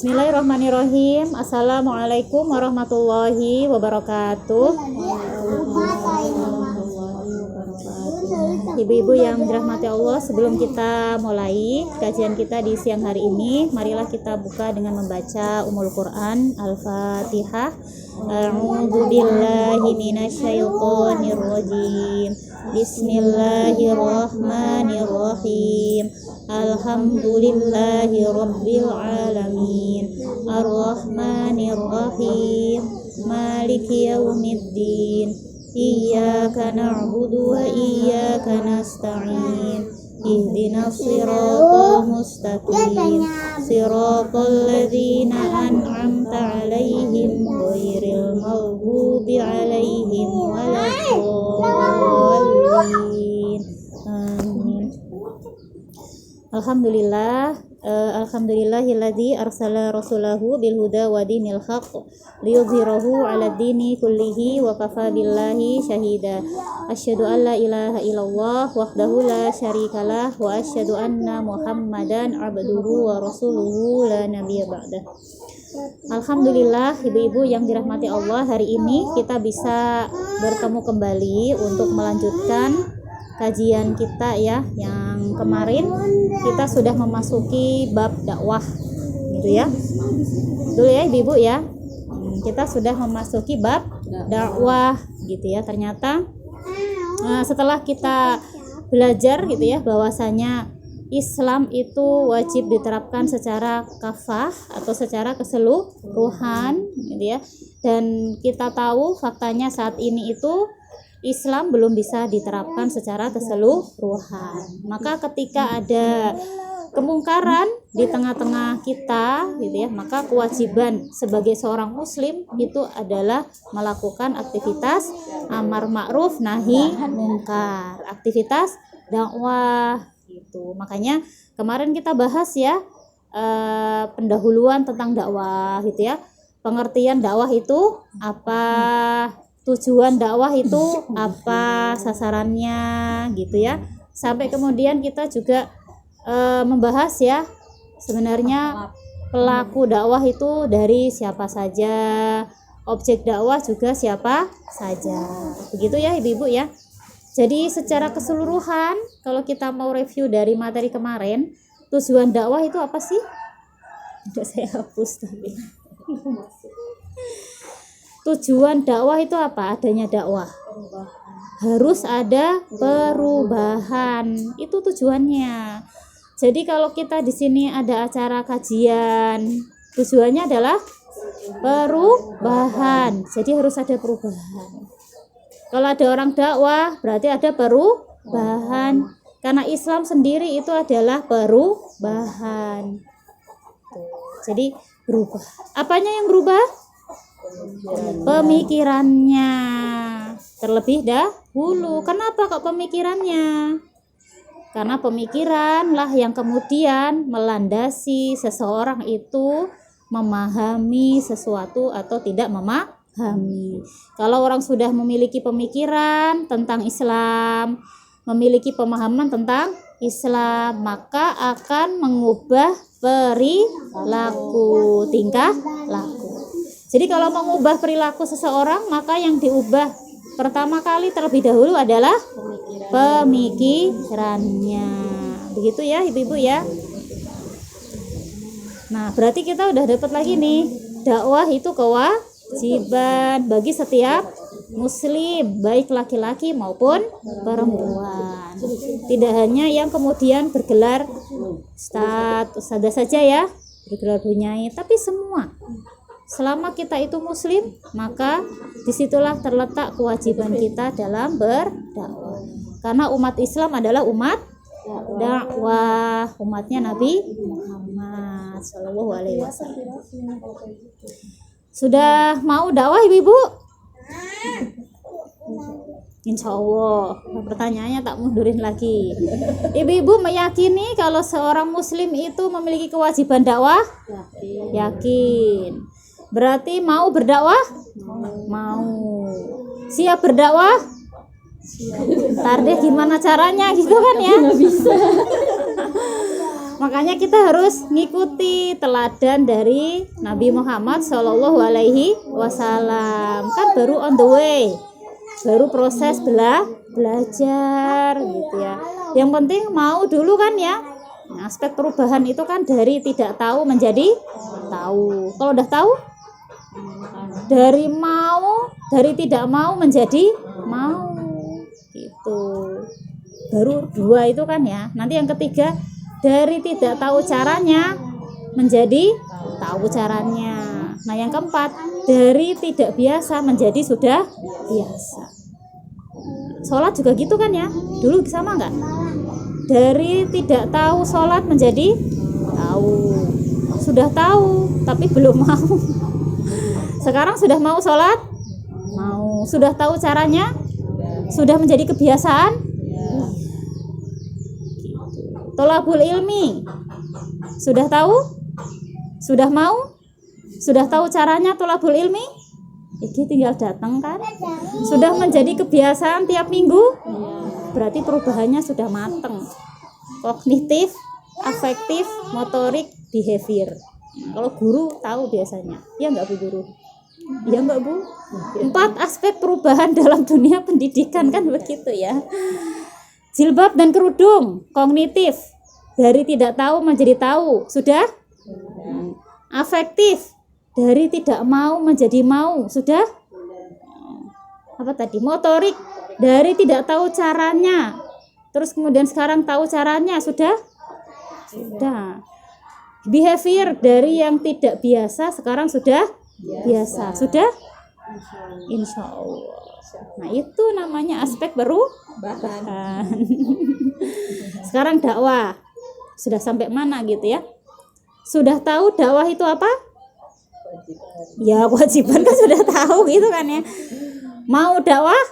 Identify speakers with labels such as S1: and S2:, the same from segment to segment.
S1: Bismillahirrahmanirrahim. Assalamualaikum warahmatullahi wabarakatuh. Ibu-ibu yang dirahmati Allah, sebelum kita mulai kajian kita di siang hari ini, marilah kita buka dengan membaca Ummul Quran Al-Fatihah. A'udzu billahi minasyaitonir rajim. Bismillahirrahmanirrahim. Alhamdulillahi rabbil alamin. Ar-Rahmanir-Rahim. Maliki yaumiddin. Iyyaka na'budu wa iyyaka nasta'in. Ihdinas siratal mustaqim. Siratal ladzina an'amta 'alaihim ghairil maghdubi 'alaihim waladdallin. Amin. Alhamdulillahilladzi arsala rasulahu bil huda wa dinil haqq liyudhhirahu 'alad dini kullihi wa kafa billahi syahida. Asyhadu an la ilaha illallah wahdahu la syarikalah wa asyhadu anna Muhammadan 'abduhu wa rasuluhu la nabiyya ba'dah. Alhamdulillah, ibu-ibu yang dirahmati Allah, hari ini kita bisa bertemu kembali untuk melanjutkan kajian kita ya. Yang kemarin kita sudah memasuki bab dakwah gitu ya. Dulu ya ibu-ibu ya, kita sudah memasuki bab dakwah gitu ya. Ternyata setelah kita belajar gitu ya, bahwasanya Islam itu wajib diterapkan secara kafah atau secara keseluruhan gitu ya. Dan kita tahu faktanya saat ini itu Islam belum bisa diterapkan secara keseluruhan. Maka ketika ada kemungkaran di tengah-tengah kita gitu ya, maka kewajiban sebagai seorang muslim itu adalah melakukan aktivitas amar ma'ruf nahi mungkar, aktivitas dakwah gitu. Makanya kemarin kita bahas ya pendahuluan tentang dakwah gitu ya. Pengertian dakwah itu apa, tujuan dakwah itu apa, sasarannya gitu ya. Sampai kemudian kita juga membahas ya, sebenarnya pelaku dakwah itu dari siapa saja, objek dakwah juga siapa saja. Begitu ya ibu-ibu ya. Jadi secara keseluruhan kalau kita mau review dari materi kemarin, tujuan dakwah itu apa sih? Udah saya hapus tapi. Tujuan dakwah itu apa? Adanya dakwah. Harus ada perubahan. Itu tujuannya. Jadi kalau kita di sini ada acara kajian, tujuannya adalah perubahan. Jadi harus ada perubahan. Kalau ada orang dakwah, berarti ada perubahan. Karena Islam sendiri itu adalah perubahan. Jadi berubah. Apanya yang berubah? Pemikirannya terlebih dahulu. Kenapa kok pemikirannya? Karena pemikiranlah yang kemudian melandasi seseorang itu memahami sesuatu atau tidak memahami. Kalau orang sudah memiliki pemikiran tentang Islam, memiliki pemahaman tentang Islam, maka akan mengubah perilaku, tingkah laku. Jadi kalau mengubah perilaku seseorang, maka yang diubah pertama kali terlebih dahulu adalah pemikirannya. Begitu ya ibu-ibu ya. Nah, berarti kita udah dapat lagi nih, dakwah itu kewajiban bagi setiap muslim, baik laki-laki maupun perempuan. Tidak hanya yang kemudian bergelar ustadzah saja ya, bergelar bunyai, tapi semua. Selama kita itu muslim, maka disitulah terletak kewajiban kita dalam berdakwah. Karena umat Islam adalah umat dakwah, umatnya Nabi Muhammad SAW. Sudah mau dakwah ibu-ibu? Insya Allah. Pertanyaannya tak mundurin lagi. Ibu-ibu meyakini kalau seorang muslim itu memiliki kewajiban dakwah? Yakin. Berarti mau berdakwah? Mau. Siap berdakwah? Ntar deh gimana caranya gitu kan ya? Nggak bisa. Makanya kita harus ngikuti teladan dari Nabi Muhammad Shallallahu Alaihi Wasallam. Kan baru on the way, baru proses belajar gitu ya. Yang penting mau dulu kan ya. Aspek perubahan itu kan dari tidak tahu menjadi tahu. Kalau udah tahu, dari tidak mau menjadi mau gitu. Baru 2 itu kan ya. Nanti yang ketiga, dari tidak tahu caranya menjadi tahu caranya. Nah yang keempat, dari tidak biasa menjadi sudah biasa. Sholat juga gitu kan ya. Dulu sama nggak? Dari tidak tahu sholat menjadi tahu. Sudah tahu tapi belum mau. Sekarang sudah mau sholat, mau. Sudah tahu caranya, sudah menjadi kebiasaan. Tolabul ilmi, sudah tahu, sudah mau, sudah tahu caranya tolabul ilmi. Iki tinggal datang kan. Sudah menjadi kebiasaan tiap minggu. Berarti perubahannya sudah mateng. Kognitif, afektif, motorik, behavior. Kalau guru tahu biasanya. Ya enggak Bu guru? Ya enggak Bu? 4 aspek perubahan dalam dunia pendidikan kan begitu ya. Jilbab dan kerudung, kognitif. Dari tidak tahu menjadi tahu. Sudah? Afektif. Dari tidak mau menjadi mau. Sudah? Apa tadi? Motorik. Dari tidak tahu caranya, terus kemudian sekarang tahu caranya. Sudah? Sudah. Behavior, dari yang tidak biasa sekarang sudah biasa. Sudah? Insya Allah. Nah itu namanya aspek perubahan. Sekarang dakwah sudah sampai mana gitu ya? Sudah tahu dakwah itu apa? Ya kewajiban kan sudah tahu gitu kan ya. Mau dakwah?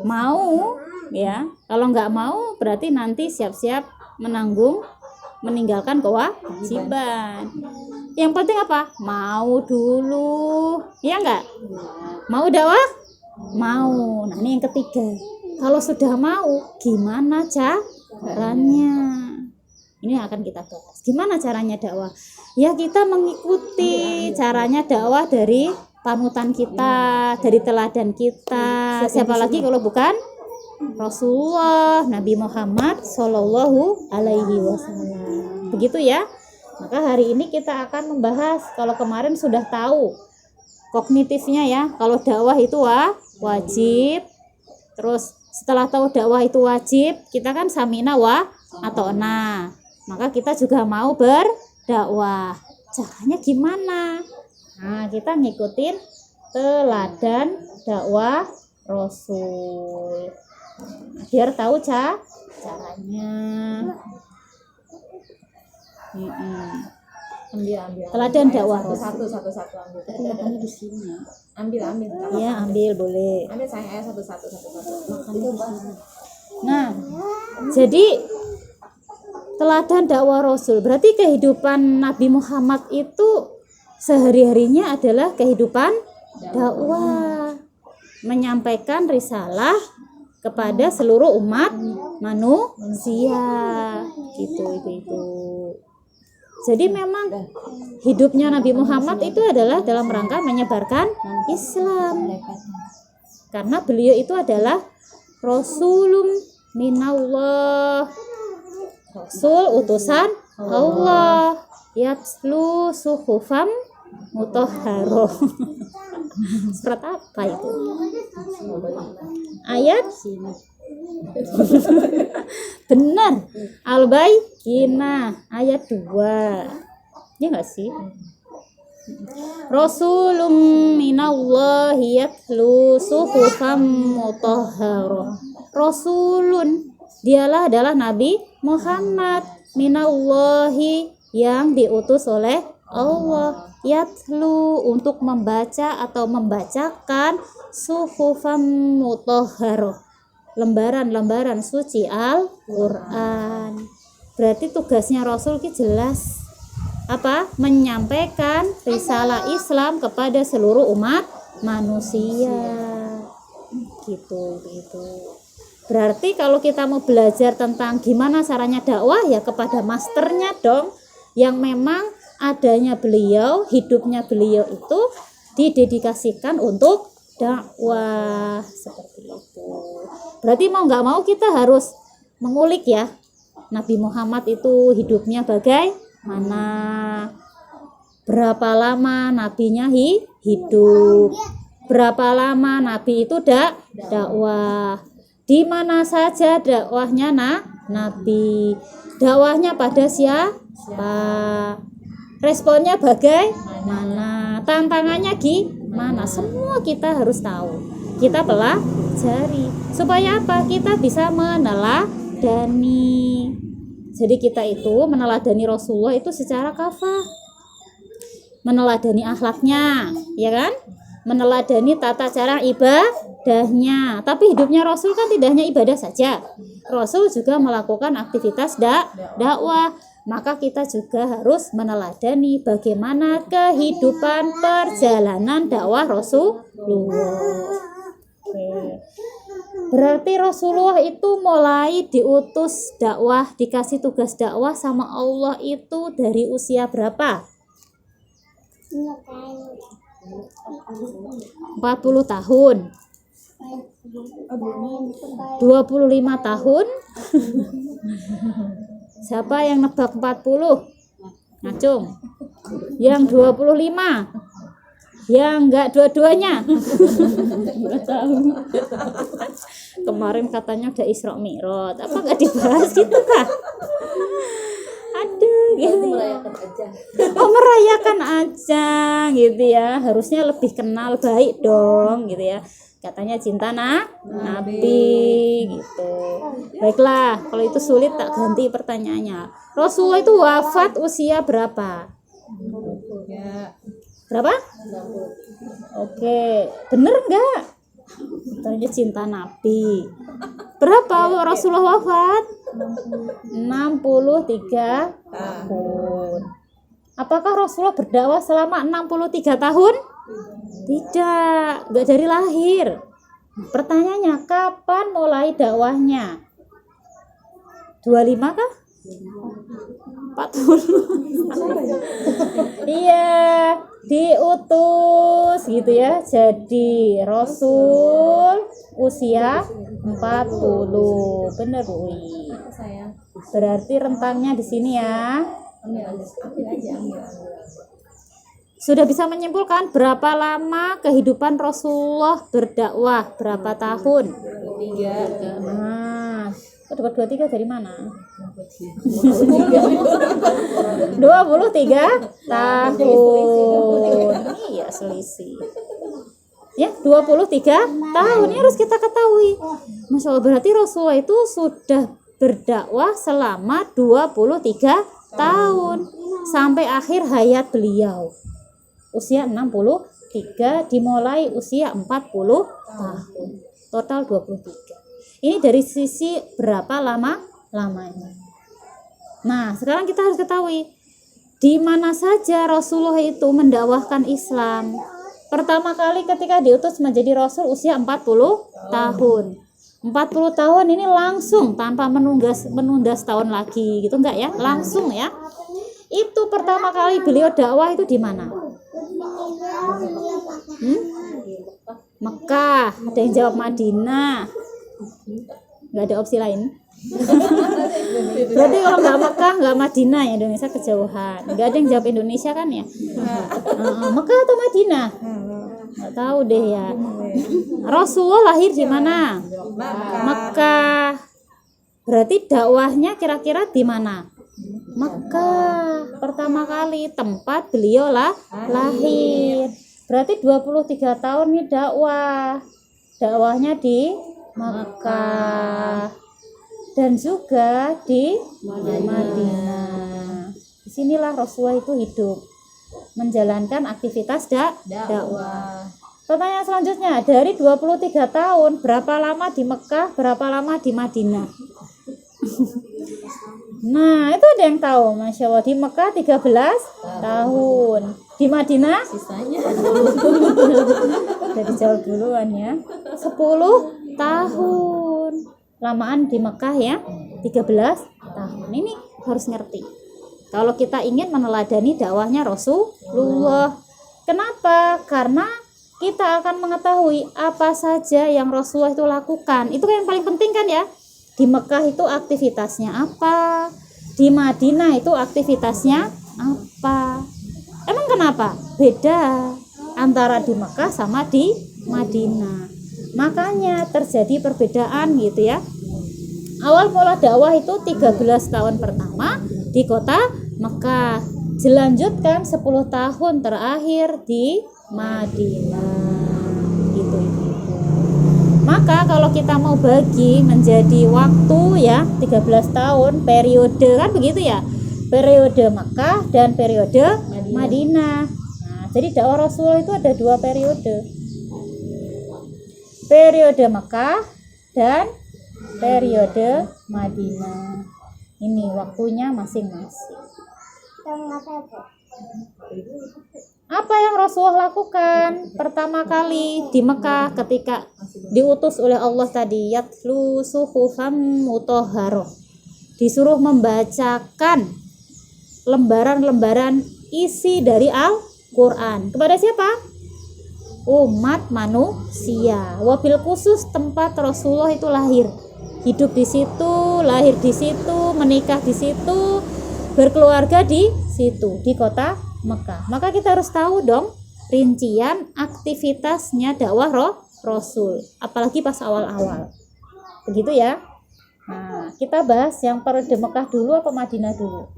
S1: Mau ya. Kalau nggak mau berarti nanti siap-siap meninggalkan kewajiban. Yang penting apa? Mau dulu. Ya enggak? Mau dakwah? Mau. Nah ini yang ketiga. Kalau sudah mau, gimana caranya? Ini akan kita bahas. Gimana caranya dakwah? Ya kita mengikuti caranya dakwah dari panutan kita, dari teladan kita. Siapa lagi kalau bukan Rasulullah Nabi Muhammad Shallallahu Alaihi Wasallam. Begitu ya. Maka hari ini kita akan membahas, kalau kemarin sudah tahu kognitifnya ya, kalau dakwah itu wajib. Terus setelah tahu dakwah itu wajib, kita kan samina wa ata'na. Maka kita juga mau berdakwah. Caranya gimana? Nah, kita ngikutin teladan dakwah Rasul. Biar tahu caranya.
S2: Ambil.
S1: Teladan dakwah
S2: satu
S1: Rasul.
S2: ambil.
S1: Di sini.
S2: Ambil.
S1: Ya, ambil boleh.
S2: Ambil sayang satu.
S1: Makannya di sini. Nah, jadi teladan dakwah Rasul berarti kehidupan Nabi Muhammad itu sehari-harinya adalah kehidupan dakwah, menyampaikan risalah kepada seluruh umat manusia gitu itu. Jadi memang hidupnya Nabi Muhammad itu adalah dalam rangka menyebarkan Islam, karena beliau itu adalah Rasulun minallah, Rasul utusan Allah, yatlu suhufam mutahharoh. Surat apa itu? Ayat benar, Al-Baqarah ayat 2. Ya enggak sih? Rasulun minallahi yatlu suhufam mutahharoh. Rasulun, dialah adalah Nabi Muhammad, minallahi, yang diutus oleh Allah, yatlu, untuk membaca atau membacakan, suhufam mutahharoh, lembaran-lembaran suci Al-Quran. Berarti tugasnya Rasul ki jelas apa? Menyampaikan risalah Islam kepada seluruh umat manusia. Gitu. Berarti kalau kita mau belajar tentang gimana caranya dakwah, ya kepada masternya dong, yang memang adanya beliau, hidupnya beliau itu didedikasikan untuk dakwah, seperti itu. Berarti mau nggak mau kita harus mengulik ya, Nabi Muhammad itu hidupnya bagaimana, berapa lama nabinya hidup, berapa lama nabi itu dakwah, di mana saja dakwahnya nabi, dakwahnya pada siapa, responnya bagaimana, tantangannya gimana, semua kita harus tahu, kita pelajari supaya apa, kita bisa meneladani. Jadi kita itu meneladani Rasulullah itu secara kafah, meneladani akhlaknya, ya kan, meneladani tata cara ibadahnya. Tapi hidupnya Rasul kan tidak hanya ibadah saja, Rasul juga melakukan aktivitas dakwah. Maka kita juga harus meneladani bagaimana kehidupan perjalanan dakwah Rasulullah. Oke. Berarti Rasulullah itu mulai diutus dakwah, dikasih tugas dakwah sama Allah itu dari usia berapa? 40 tahun, 25 tahun. Siapa yang nebak 40? Ngacung. Yang 25? Yang enggak dua-duanya? Enggak tahu. Kemarin katanya udah Isra Mi'raj, apa enggak dibahas gitu kah? Aduh, gitu.
S2: Merayakan aja.
S1: Oh, merayakan aja gitu ya. Harusnya lebih kenal baik dong gitu ya. Katanya cinta Nabi gitu. Baiklah, kalau itu sulit tak ganti pertanyaannya. Rasulullah itu wafat usia berapa? Berapa? Oke, bener enggak? Katanya cinta Nabi. Berapa Rasulullah wafat? 63 tahun. Apakah Rasulullah berdakwah selama 63 tahun? Tidak, enggak dari lahir. Pertanyaannya, kapan mulai dakwahnya? 25 kah? 40. Iya, diutus gitu ya. Jadi Rasul usia 40. Bener, Bu. Berarti rentangnya di sini ya. Sudah bisa menyimpulkan berapa lama kehidupan Rasulullah berdakwah? Berapa tahun?
S2: 3.
S1: Nah, dapat 23 dari mana? 23 tahun. Iya, selisih. Ya, 23 tahun. Ini harus kita ketahui. Masya Allah, berarti Rasulullah itu sudah berdakwah selama 23 tahun sampai akhir hayat beliau. Usia 63, dimulai usia 40 tahun. Total 23. Ini dari sisi berapa lamanya. Nah, sekarang kita harus ketahui di mana saja Rasulullah itu mendakwahkan Islam. Pertama kali ketika diutus menjadi Rasul usia 40 tahun. 40 tahun ini langsung tanpa menunda setahun lagi gitu enggak ya? Langsung ya. Itu pertama kali beliau dakwah itu di mana? Mekah. Ada yang jawab Madinah. Nggak ada opsi lain. Berarti kalau nggak Mekah, nggak Madinah ya, Indonesia kejauhan. Nggak ada yang jawab Indonesia kan ya? Mekah atau Madinah? Nggak tahu deh ya. Rasulullah lahir di mana? Mekah. Berarti dakwahnya kira-kira di mana? Mekah. Pertama kali tempat beliau lahir. Berarti 23 tahun nih dakwahnya di Mekah dan juga di Madinah. Disinilah Rasulullah itu hidup, menjalankan aktivitas dakwah. Pertanyaan selanjutnya, dari 23 tahun berapa lama di Mekah, berapa lama di Madinah? Nah, itu ada yang tahu. Masya Allah, di Mekah 13 tahun, di Madinah
S2: Sisanya
S1: udah dijawab duluan ya, 10 tahun. lamaan di Mekah ya 13 tahun. Ini harus ngerti. Kalau kita ingin meneladani dakwahnya Rasulullah. Kenapa? Karena kita akan mengetahui apa saja yang Rasulullah itu lakukan. Itu yang paling penting kan ya. Di Mekah itu aktivitasnya apa? Di Madinah itu aktivitasnya apa? Emang kenapa? Beda antara di Mekah sama di Madinah. Makanya terjadi perbedaan gitu ya. Awal mula dakwah itu 13 tahun pertama di kota Mekah. Dilanjutkan 10 tahun terakhir di Madinah. Gitu. Maka kalau kita mau bagi menjadi waktu ya 13 tahun periode kan begitu ya. Periode Mekah dan periode Madinah. Nah, jadi dakwah Rasulullah itu ada 2 periode. Periode Mekah dan periode Madinah. Ini waktunya masing-masing. Apa yang Rasulullah lakukan pertama kali di Mekah ketika diutus oleh Allah tadi? Yatlu suhufam mutahharah. Disuruh membacakan lembaran-lembaran isi dari Al-Quran. Kepada siapa? Umat manusia. Wabil khusus tempat Rasulullah itu lahir. Hidup di situ, lahir di situ, menikah di situ, berkeluarga di situ, di kota Mekah. Maka kita harus tahu dong rincian aktivitasnya dakwah Rasul, apalagi pas awal-awal. Begitu ya. Nah, kita bahas yang periode Mekah dulu apa Madinah dulu?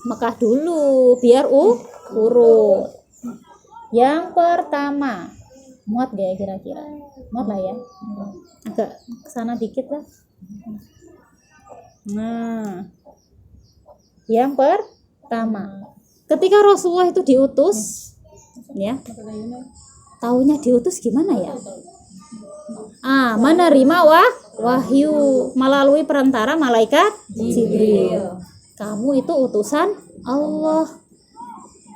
S1: Mekah dulu, biar urut. Yang pertama, muat gak ya kira-kira? Muat lah ya. Agak kesana dikit lah. Nah, yang pertama, ketika Rasulullah itu diutus, ya, taunya diutus gimana ya? Menerima wahyu melalui perantara malaikat Jibril. Kamu itu utusan Allah.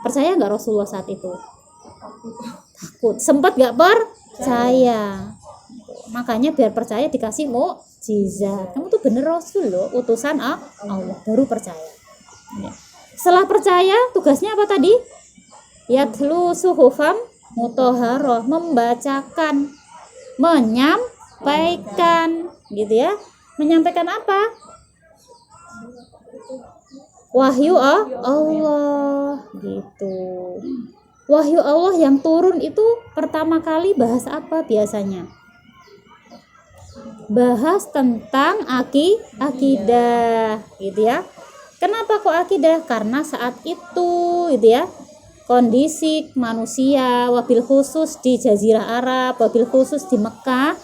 S1: Percaya nggak Rasulullah saat itu? Takut. Sempat nggak percaya. Makanya biar percaya dikasih mukjizat. Kamu tuh bener Rasul loh, utusan Allah, baru percaya. Setelah percaya, tugasnya apa tadi? Yatlu suhufam mutahharah, membacakan, menyampaikan, gitu ya. Menyampaikan apa? Wahyu Allah, gitu. Wahyu Allah yang turun itu pertama kali bahas apa biasanya? Bahas tentang akidah, gitu ya. Kenapa kok akidah? Karena saat itu, gitu ya, kondisi manusia, wabil khusus di Jazirah Arab, wabil khusus di Mekah,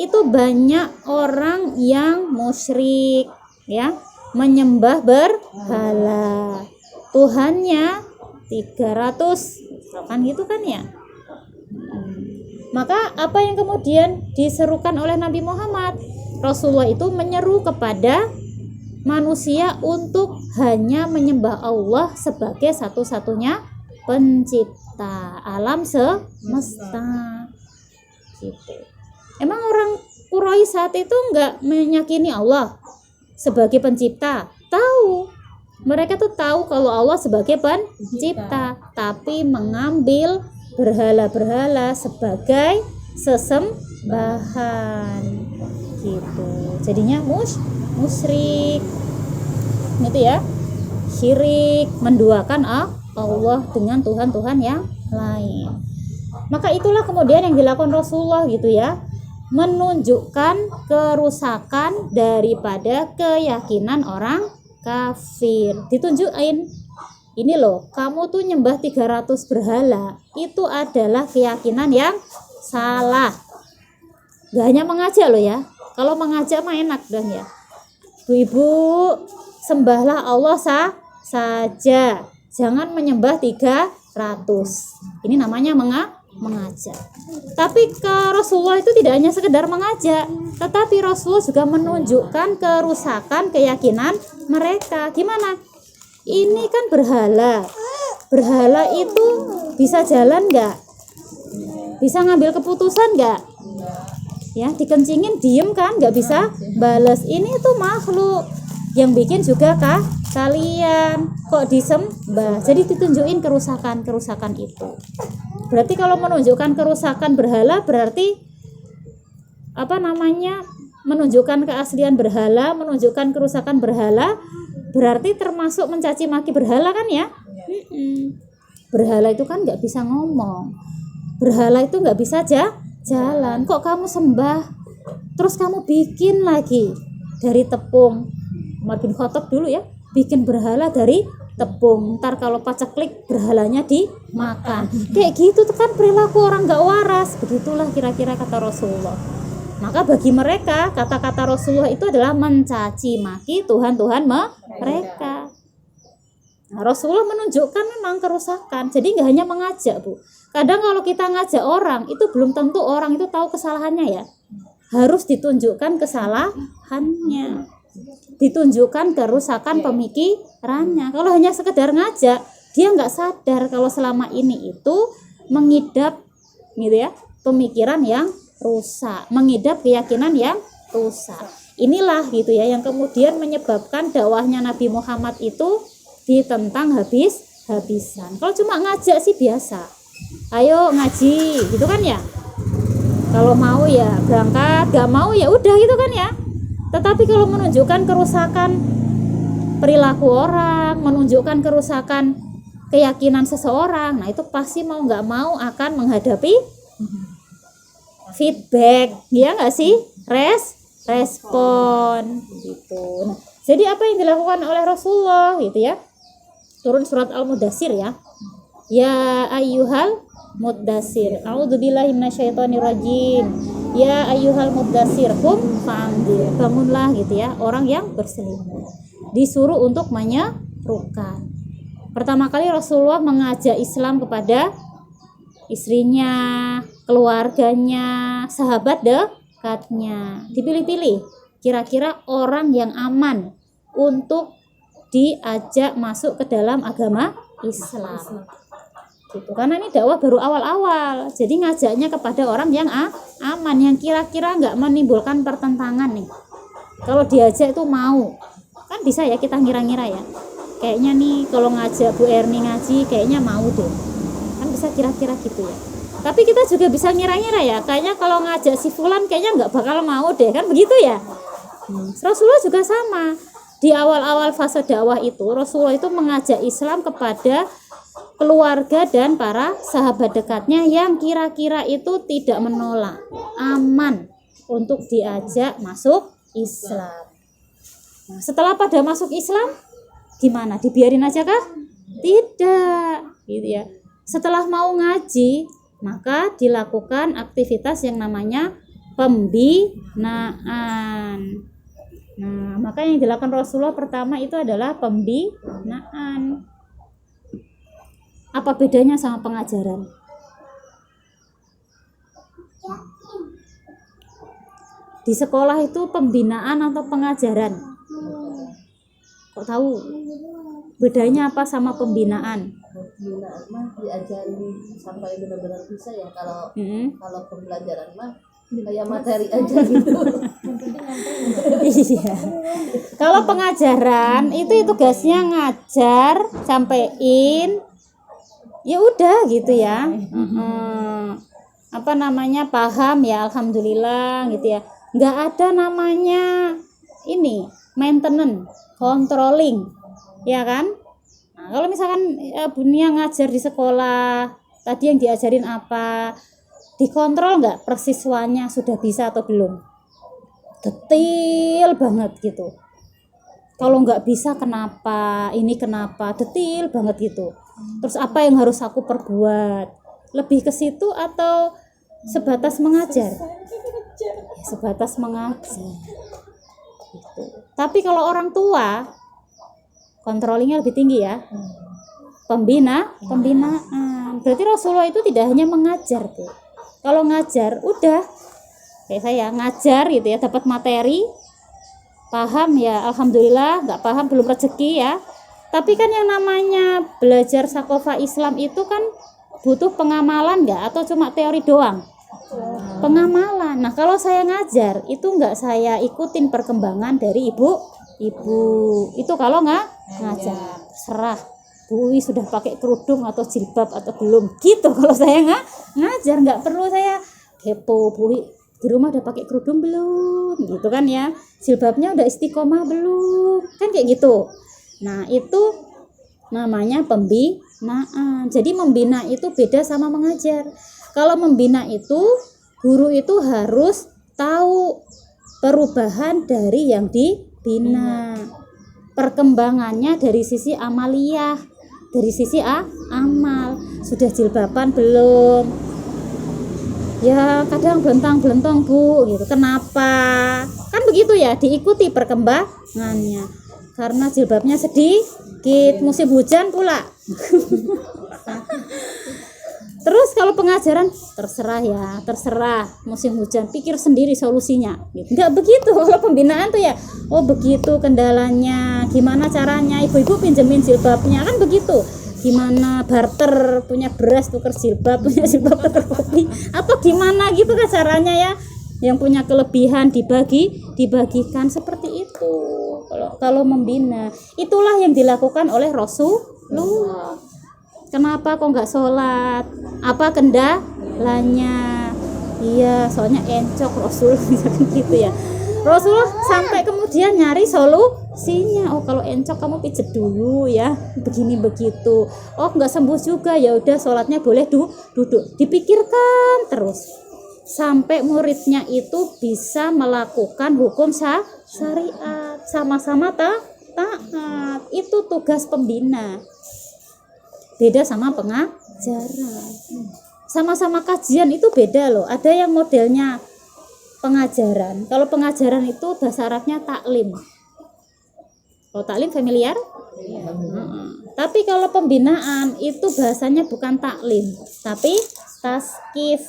S1: itu banyak orang yang musyrik, ya, menyembah berhala. Tuhannya 300, kan gitu kan ya. Maka apa yang kemudian diserukan oleh Nabi Muhammad? Rasulullah itu menyeru kepada manusia untuk hanya menyembah Allah sebagai satu-satunya pencipta alam semesta. Gitu. Emang orang Quraisy saat itu enggak meyakini Allah sebagai pencipta? Tahu. Mereka tuh tahu kalau Allah sebagai pencipta, tapi mengambil berhala-berhala sebagai sesembahan. Gitu. Jadinya musyrik. Gitu ya. Syirik, menduakan Allah dengan Tuhan-Tuhan yang lain. Maka itulah kemudian yang dilakukan Rasulullah gitu ya. Menunjukkan kerusakan daripada keyakinan orang kafir. Ditunjukin, ini loh, kamu tuh nyembah 300 berhala, itu adalah keyakinan yang salah. Gak hanya mengajak loh ya. Kalau mengajak mah enak dong ya. Ibu, sembahlah Allah saja. Jangan menyembah 300. Ini namanya mengajak. Tapi ke Rasulullah itu tidak hanya sekedar mengajak, tetapi Rasulullah juga menunjukkan kerusakan keyakinan mereka. Gimana? Ini kan berhala. Berhala itu bisa jalan nggak? Bisa ngambil keputusan nggak? Ya, dikencingin diem kan, nggak bisa bales. Ini tuh makhluk yang bikin juga kalian kok disembah. Jadi ditunjukin kerusakan itu. Berarti kalau menunjukkan kerusakan berhala berarti menunjukkan keaslian berhala, menunjukkan kerusakan berhala, berarti termasuk mencaci maki berhala kan ya? Berhala itu kan nggak bisa ngomong, berhala itu nggak bisa jalan. Kok kamu sembah, terus kamu bikin lagi dari tepung. Umar bin Khattab dulu ya, bikin berhala dari tepung. Ntar kalau paceklik berhalanya dimakan. Kayak gitu tuh kan perilaku orang nggak waras. Begitulah kira-kira kata Rasulullah. Maka bagi mereka kata-kata Rasulullah itu adalah mencaci maki Tuhan-Tuhan mereka. Nah, Rasulullah menunjukkan memang kerusakan. Jadi nggak hanya mengajak, Bu. Kadang kalau kita ngajak orang itu belum tentu orang itu tahu kesalahannya ya. Harus ditunjukkan kesalahannya, ditunjukkan kerusakan pemikirannya. Kalau hanya sekedar ngajak, dia nggak sadar kalau selama ini itu mengidap gitu ya, pemikiran yang rusak, mengidap keyakinan yang rusak. Inilah gitu ya yang kemudian menyebabkan dakwahnya Nabi Muhammad itu ditentang habis-habisan. Kalau cuma ngajak sih biasa, ayo ngaji gitu kan ya, kalau mau ya berangkat, gak mau ya udah gitu kan ya. Tetapi kalau menunjukkan kerusakan perilaku orang, menunjukkan kerusakan keyakinan seseorang, nah itu pasti mau nggak mau akan menghadapi feedback, ya nggak sih? Respon gitu. Nah, jadi apa yang dilakukan oleh Rasulullah gitu ya? Turun surat Al-Mudaththir ya. Ya ayyuhal mudaththir. A'udzubillahi minasyaitonirrajim. Ya ayyuhal mudaththir, qum fa'andzir. Bangunlah gitu ya, orang yang berselimut. Disuruh untuk menyerukan. Pertama kali Rasulullah mengajak Islam kepada istrinya, keluarganya, sahabat dekatnya. Dipilih-pilih kira-kira orang yang aman untuk diajak masuk ke dalam agama Islam gitu. Karena ini dakwah baru awal-awal, jadi ngajaknya kepada orang yang aman, yang kira-kira nggak menimbulkan pertentangan nih. Kalau diajak itu mau, kan bisa ya kita ngira-ngira ya, kayaknya nih kalau ngajak Bu Erni ngaji kayaknya mau deh, kan bisa kira-kira gitu ya. Tapi kita juga bisa ngira-ngira ya, kayaknya kalau ngajak si Fulan kayaknya nggak bakal mau deh, kan begitu ya. Rasulullah juga sama. Di awal-awal fase dakwah itu Rasulullah itu mengajak Islam kepada keluarga dan para sahabat dekatnya yang kira-kira itu tidak menolak, aman untuk diajak masuk Islam. Nah, setelah pada masuk Islam gimana? Dibiarin aja kah? Tidak, gitu ya. Setelah mau ngaji, maka dilakukan aktivitas yang namanya pembinaan. Nah, maka yang dilakukan Rasulullah pertama itu adalah pembinaan. Apa bedanya sama pengajaran? Di sekolah itu pembinaan atau pengajaran? Kok tahu? Bedanya apa sama pembinaan?
S2: Pembinaan mah diajari sampai benar-benar bisa ya. Kalau pembelajaran mah kayak materi aja gitu.
S1: Iya. Kalau pengajaran itu tugasnya ngajar, sampein, ya udah gitu ya. Paham ya, alhamdulillah gitu ya. Nggak ada namanya ini maintenance, controlling, ya kan? Nah, kalau misalkan Bunia ngajar di sekolah, tadi yang diajarin apa? Dikontrol nggak persiswanya sudah bisa atau belum, detail banget gitu. Kalau nggak bisa kenapa, ini kenapa, detail banget gitu. Terus apa yang harus aku perbuat, lebih ke situ atau sebatas mengajar? Ya, sebatas mengajar gitu. Tapi kalau orang tua controllingnya lebih tinggi ya, pembinaan. Berarti Rasulullah itu tidak hanya mengajar tuh. Kalau ngajar udah kayak saya ngajar gitu ya, dapat materi, paham ya alhamdulillah, nggak paham belum rezeki ya. Tapi kan yang namanya belajar sakofa Islam itu kan butuh pengamalan nggak, atau cuma teori doang? Pengamalan. Nah, kalau saya ngajar itu enggak saya ikutin perkembangan dari ibu. Itu kalau nggak ngajar, serah Bu Wi sudah pakai kerudung atau jilbab atau belum gitu. Kalau saya nggak ngajar, nggak perlu saya kepo Bu Wi di rumah udah pakai kerudung belum gitu kan ya, jilbabnya udah istiqomah belum, kan kayak gitu. Nah, itu namanya pembinaan. Jadi membina itu beda sama mengajar. Kalau membina itu guru itu harus tahu perubahan dari yang dibina, perkembangannya dari sisi amaliyah, dari sisi amal. Sudah jilbaban belum? Ya kadang belentang-belentong Bu gitu. Kenapa? Kan begitu ya, diikuti perkembangannya. Karena jilbabnya sedikit, musim hujan pula. Terus kalau pengajaran terserah musim hujan, pikir sendiri solusinya. Enggak begitu. Kalau pembinaan tuh ya, oh begitu kendalanya, gimana caranya, ibu-ibu pinjemin jilbabnya, kan begitu. Gimana barter, punya beras tukar jilbab, punya jilbab tukar kopi, atau gimana gitu kan caranya ya. Yang punya kelebihan dibagikan seperti itu. Kalau membina, itulah yang dilakukan oleh Rasulullah. Kenapa kok nggak sholat? Apa kendalanya? Iya, soalnya encok Rasul gitu ya. Rasulullah sampai kemudian nyari solusinya. Oh, kalau encok kamu pijet dulu ya, begini begitu. Oh, nggak sembuh juga, ya udah sholatnya boleh duduk. Dipikirkan terus sampai muridnya itu bisa melakukan hukum syariat, sama-sama taat. Itu tugas pembina. Beda sama pengajaran. Sama-sama kajian itu beda loh. Ada yang modelnya pengajaran. Kalau pengajaran itu bahasa Arabnya taklim. Kalau taklim familiar? Tapi kalau pembinaan itu bahasanya bukan taklim, tapi taskif.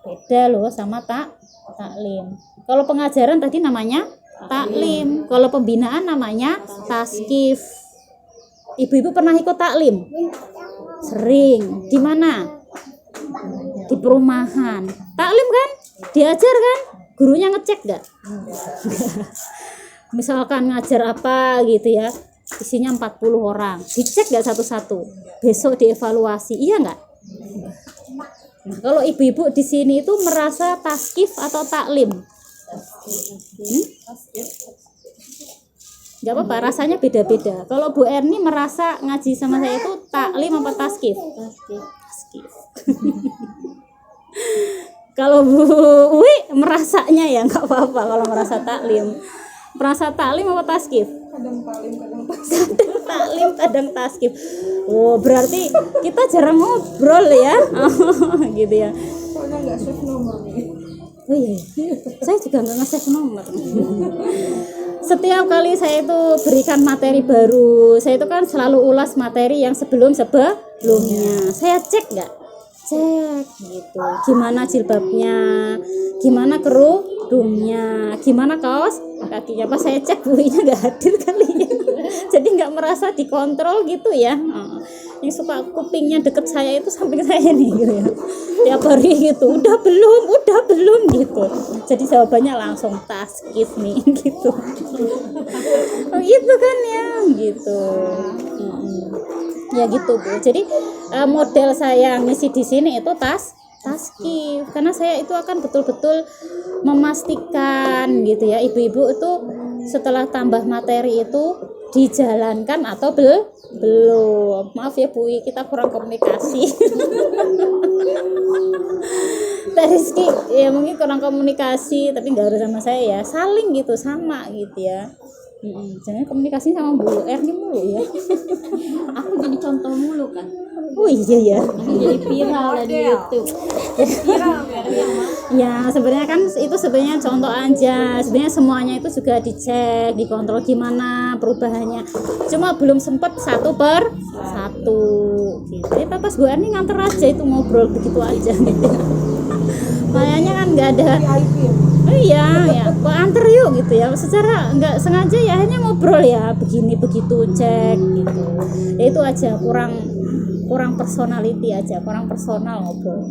S1: Beda loh sama taklim. Kalau pengajaran tadi namanya taklim. Kalau pembinaan namanya taskif. Ibu-ibu pernah ikut taklim? Sering. Di mana? Di perumahan. Taklim kan? Diajar kan? Gurunya ngecek gak? Misalkan ngajar apa gitu ya, isinya 40 orang, dicek gak satu-satu? Besok dievaluasi, iya gak? Nah, kalau ibu-ibu di sini itu merasa taskif atau taklim? Gak apa-apa, rasanya beda-beda. Kalau Bu Erni merasa ngaji sama saya itu taklim apa taskif? Taskif. Kalau Bu Wi merasanya ya nggak apa-apa kalau merasa taklim. Merasa taklim apa taskif?
S2: Kadang taklim, kadang taskif.
S1: Kadang taklim, kadang taskif. Oh, berarti kita jarang ngobrol ya. Gitu ya.
S2: Soalnya nggak save nomor nih.
S1: Oh iya, saya juga nggak nge-save nomor. Setiap kali saya itu berikan materi baru, saya itu kan selalu ulas materi yang sebelumnya. Saya cek nggak? Cek gitu. Gimana jilbabnya? Gimana kerudungnya? Gimana kaos kakinya? Pas saya cek buinya nggak hadir kali ya. Jadi nggak merasa dikontrol gitu ya. Yang suka kupingnya deket saya itu samping saya nih gitu ya. Tiap hari gitu, udah belum gitu. Jadi jawabannya langsung taskif nih gitu. Oh, gitu kan ya gitu. Ya gitu Bu. Jadi model saya ngisi di sini itu taskif, karena saya itu akan betul-betul memastikan gitu ya, ibu-ibu itu setelah tambah materi itu dijalankan atau belum. Maaf ya Bu, kita kurang komunikasi. Rizky ya mungkin kurang komunikasi, tapi nggak harus sama saya ya, saling gitu, sama gitu ya. Jangan komunikasi sama Bu Erni mulu ya.
S2: Aku jadi contoh mulu kan.
S1: Oh iya ya.
S2: Jadi viral di YouTube.
S1: Ya sebenarnya kan itu sebenarnya contoh aja. Sebenarnya semuanya itu juga dicek, dikontrol gimana perubahannya. Cuma belum sempat satu per satu. Gitu. Jadi pas Bu Erni nganter aja itu ngobrol begitu aja. Gitu. Kayaknya kan nggak ada. Oh iya ya, kok anter yuk gitu ya. Secara nggak sengaja ya hanya ngobrol ya, begini begitu cek gitu. Ya itu aja, kurang personality aja, kurang personal ngobrol.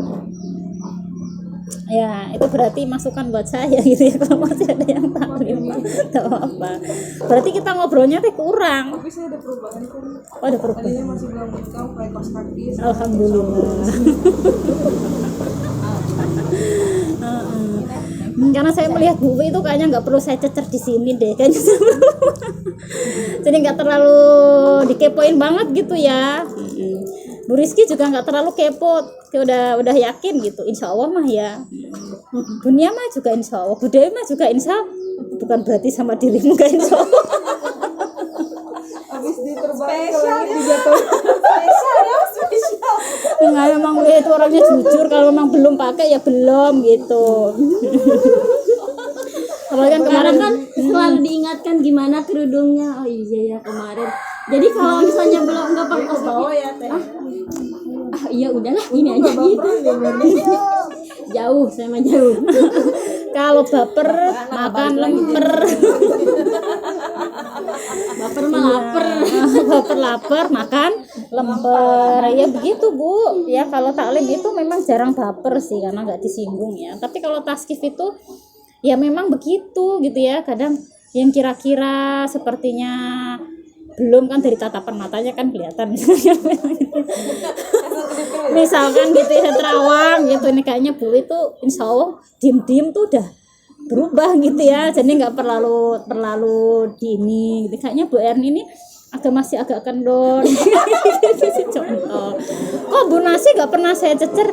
S1: Ya itu berarti masukan buat saya gitu ya, kalau masih ada yang taklim nggak apa-apa. Berarti kita ngobrolnya teh kurang.
S3: Tapi saya ada perubahan kan.
S1: Oh, ada perubahan.
S3: Tadinya masih belum income kayak kaos kaki.
S1: Alhamdulillah. Karena saya melihat buku itu kayaknya nggak perlu saya cecer di sini deh kayaknya. Jadi nggak terlalu dikepoin banget gitu ya. Bu Rizky juga nggak terlalu kepo, udah yakin gitu, insya Allah mah ya. Dunia mah juga insya Allah, budaya mah juga insya Allah. Bukan berarti sama dirimu gak insya Allah.
S3: Habis diterbang ke langit dijatuh. Spesial.
S1: Enggak, memang dia itu orangnya jujur, kalau memang belum pakai ya belum gitu. Apalagi kan kemarin kan
S4: selalu diingatkan gimana kerudungnya. Oh iya ya kemarin. Jadi kalau misalnya belum nggak pakai kaos kaki,
S3: Ya teh.
S4: iya udahlah gini aja gitu. Jauh, saya mah jauh.
S1: kalau baper makan lemper.
S4: Baper mah lapar.
S1: Baper lapar makan lemper. Ya begitu Bu. Ya kalau taklim itu memang jarang baper sih karena nggak disinggung ya. Tapi kalau taskif itu ya memang begitu gitu ya. Kadang yang kira-kira sepertinya belum kan dari tatapan matanya kan kelihatan misalkan gitu ya terawang gitu, ini kayaknya Bu itu insya Allah diem-diem tuh udah berubah gitu ya, jadi nggak terlalu dini gitu. Kayaknya Bu Erni ini masih agak kendor contoh. Kok Bu Nasi nggak pernah saya cecer,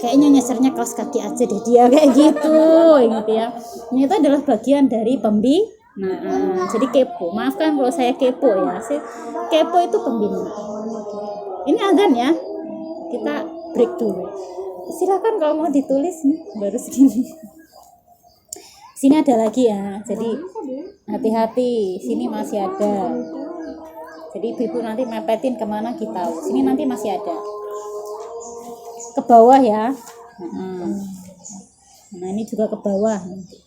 S1: kayaknya nyecernya kaos kaki aja deh dia kayak gitu ya. Ini itu adalah bagian dari Nah, jadi kepo. Maafkan kalau saya kepo ya. Kepo itu pembina. Ini azan ya. Kita break dulu. Silakan kalau mau ditulis nih baru segini. Sini ada lagi ya. Jadi hati-hati. Sini masih ada. Jadi ibu nanti mepetin kemana kita. Sini nanti masih ada. Ke bawah ya. Nah ini juga ke bawah nanti.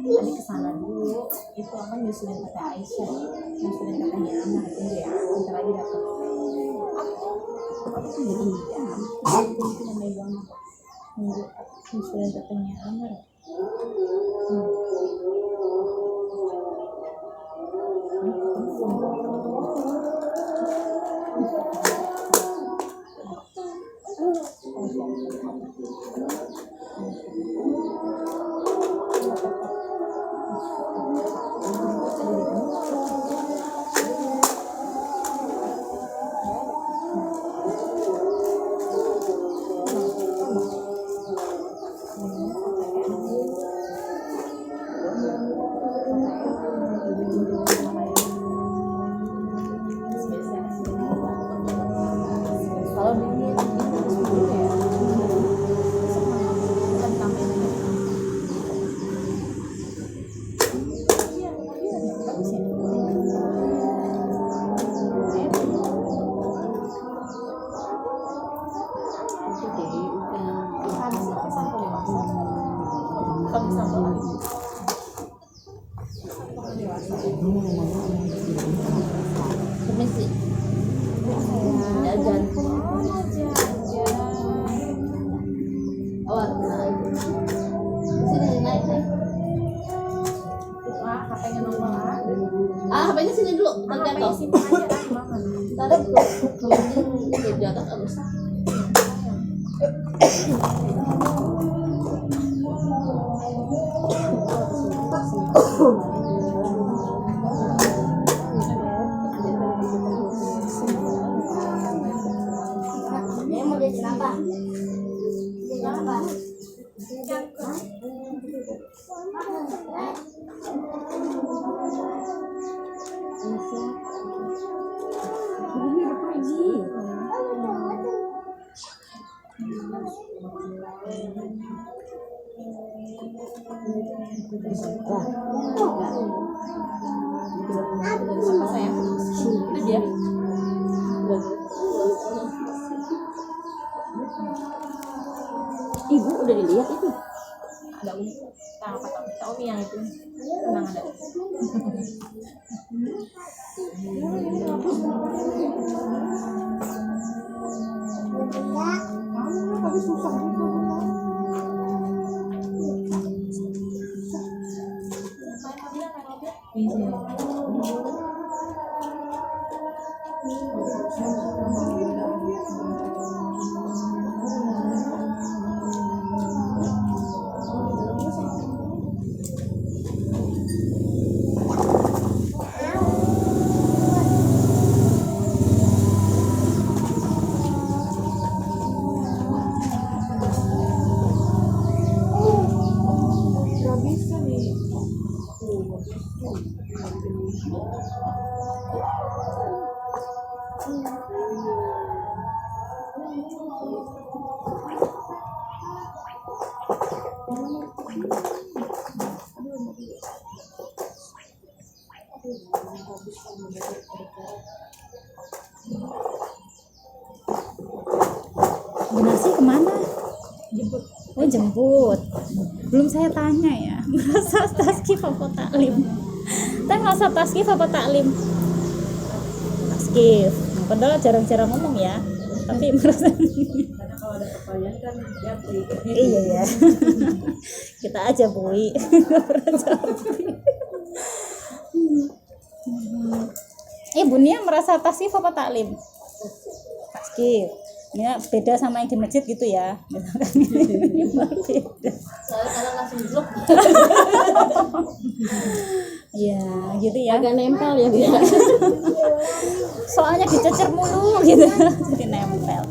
S2: Tadi kesana dulu itu apa nyusulin kata Aisyah, nyusulin katanya Amar itu ya, bentar lagi dapat. Aku kan jadi jam, itu namanya banget nunggu nyusulin katanya Amar. Permisi. Jajan. Awal naik. Sini naik. HP-nya nomor HP-nya sini dulu, terjatuh. Taruh dulu. Di atas abis. Mau jajan apa? Jajan apa?
S3: Apa sayang? Itu dia.
S4: Ibu udah dilihat itu.
S3: Ada Umi. Tahu apa tahu? Tahu Umi yang itu. Tenang ada.
S1: Nasi kemana? Oh jemput. Belum saya tanya ya. Merasa taskif apa taklim? Saya merasa taskif apa taklim? Taskif. Padahal jarang-jarang ngomong ya. Tapi merasa.
S3: Karena kalau ada pertanyaan kan dia beri.
S1: Iya ya. Kita aja Bui. Ibu Nia merasa taskif apa taklim? Taskif. Ya beda sama yang di masjid gitu ya. Misalkan ini beda.
S2: Soalnya kadang langsung blok.
S1: Ya gitu ya.
S4: Agak nempel ya dia.
S1: Soalnya dicecer mulu gitu. Jadi nempel.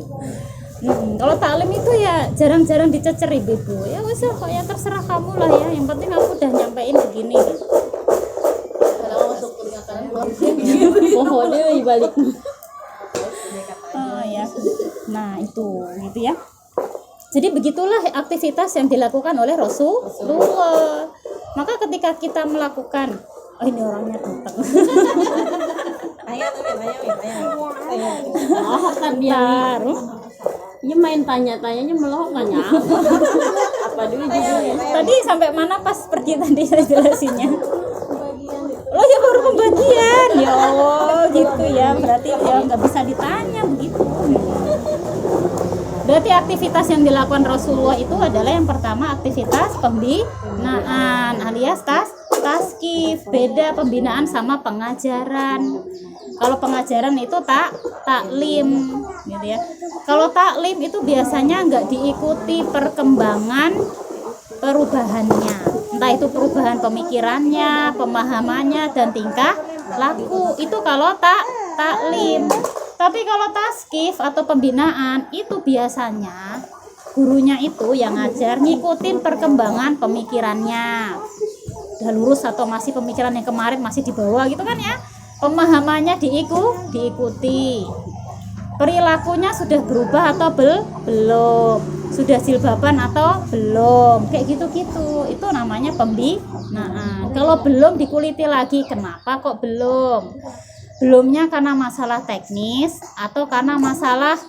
S1: Kalau taklim itu ya jarang-jarang dicecer ibu. Ya wes kok ya terserah kamu lah ya. Yang penting aku udah nyampein begini.
S2: Kadang masuk telinga kanan keluar.
S4: Pohonnya dibalik.
S1: Oh ya. Nah, itu gitu ya. Jadi begitulah aktivitas yang dilakukan oleh Rasulullah. Maka ketika kita melakukan, oh ini orangnya datang.
S3: Ayo.
S4: Oh, kan dia nih. Dia main tanya-tanyanya melongo nanya apa dulu judulnya.
S1: Tadi sampai mana pas pergi tadi saya jelasinnya? Oh ya baru pembagian. Ya Allah, gitu ya. Berarti ya nggak bisa ditanya begitu. Berarti aktivitas yang dilakukan Rasulullah itu adalah yang pertama aktivitas pembinaan alias taskif. Beda pembinaan sama pengajaran. Kalau pengajaran itu taklim gitu ya. Kalau taklim itu biasanya nggak diikuti perkembangan perubahannya. Entah itu perubahan pemikirannya, pemahamannya dan tingkah laku. Itu kalau taklim. Tapi kalau taskif atau pembinaan itu biasanya gurunya itu yang ngajar ngikutin perkembangan pemikirannya. Udah lurus atau masih pemikiran yang kemarin masih di bawah gitu kan ya. Pemahamannya diikuti. Perilakunya sudah berubah atau belum? Sudah jilbaban atau belum? Kayak gitu-gitu. Itu namanya pembinaan. Kalau belum dikuliti lagi, kenapa kok belum? Belumnya karena masalah teknis atau karena masalah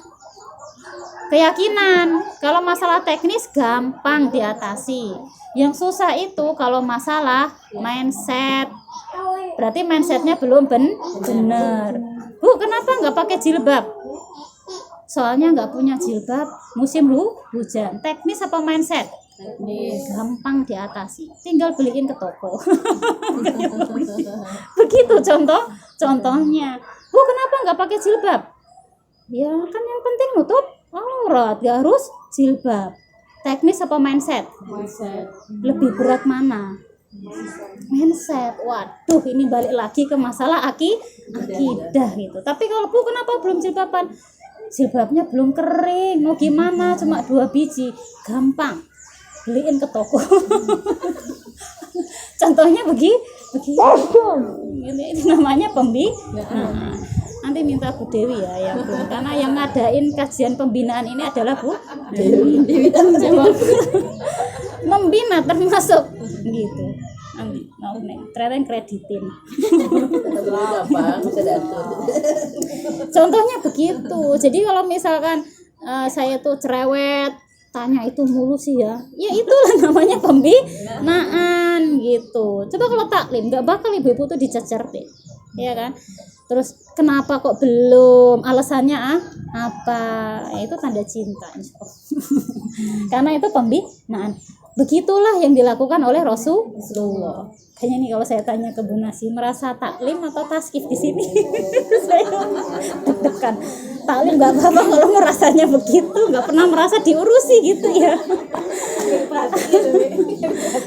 S1: keyakinan. Kalau masalah teknis gampang diatasi. Yang susah itu kalau masalah mindset. Berarti mindsetnya belum benar. Bu, kenapa nggak pakai jilbab? Soalnya nggak punya jilbab musim hujan. Teknis apa mindset? Gampang diatasi, tinggal beliin ke toko. Begitu contohnya. Bu, kenapa nggak pakai jilbab? Ya kan yang penting nutup aurat, gak harus jilbab. Teknis apa mindset? Lebih berat mana? Mindset. Waduh, ini balik lagi ke masalah akidah gitu. Tapi kalau Bu, kenapa belum jilbaban? Jilbabnya belum kering, mau gimana? Cuma 2 biji, gampang. Beliin ke toko. Contohnya begitu. Ini namanya pembinaan. Nanti minta Bu Dewi ya yang belum, karena yang ngadain kajian pembinaan ini adalah Bu Dewi. Membina termasuk gitu. mau ternyata yang kreditin.
S2: Gampang bisa diatur.
S1: Contohnya begitu. Jadi kalau misalkan saya tuh cerewet, tanya itu mulu sih ya itulah namanya pembinaan gitu. Coba kalau taklim nggak bakal ibu-ibu tuh dicecer deh, ya kan. Terus kenapa kok belum, alasannya apa, itu tanda cinta karena itu pembinaan. Begitulah yang dilakukan oleh Rasulullah. Kayaknya nih kalau saya tanya ke Bu Nasi, merasa taklim atau taskif di sini? Saya deg-degan. Taklim nggak apa-apa kalau merasanya begitu, nggak pernah merasa diurusi gitu ya.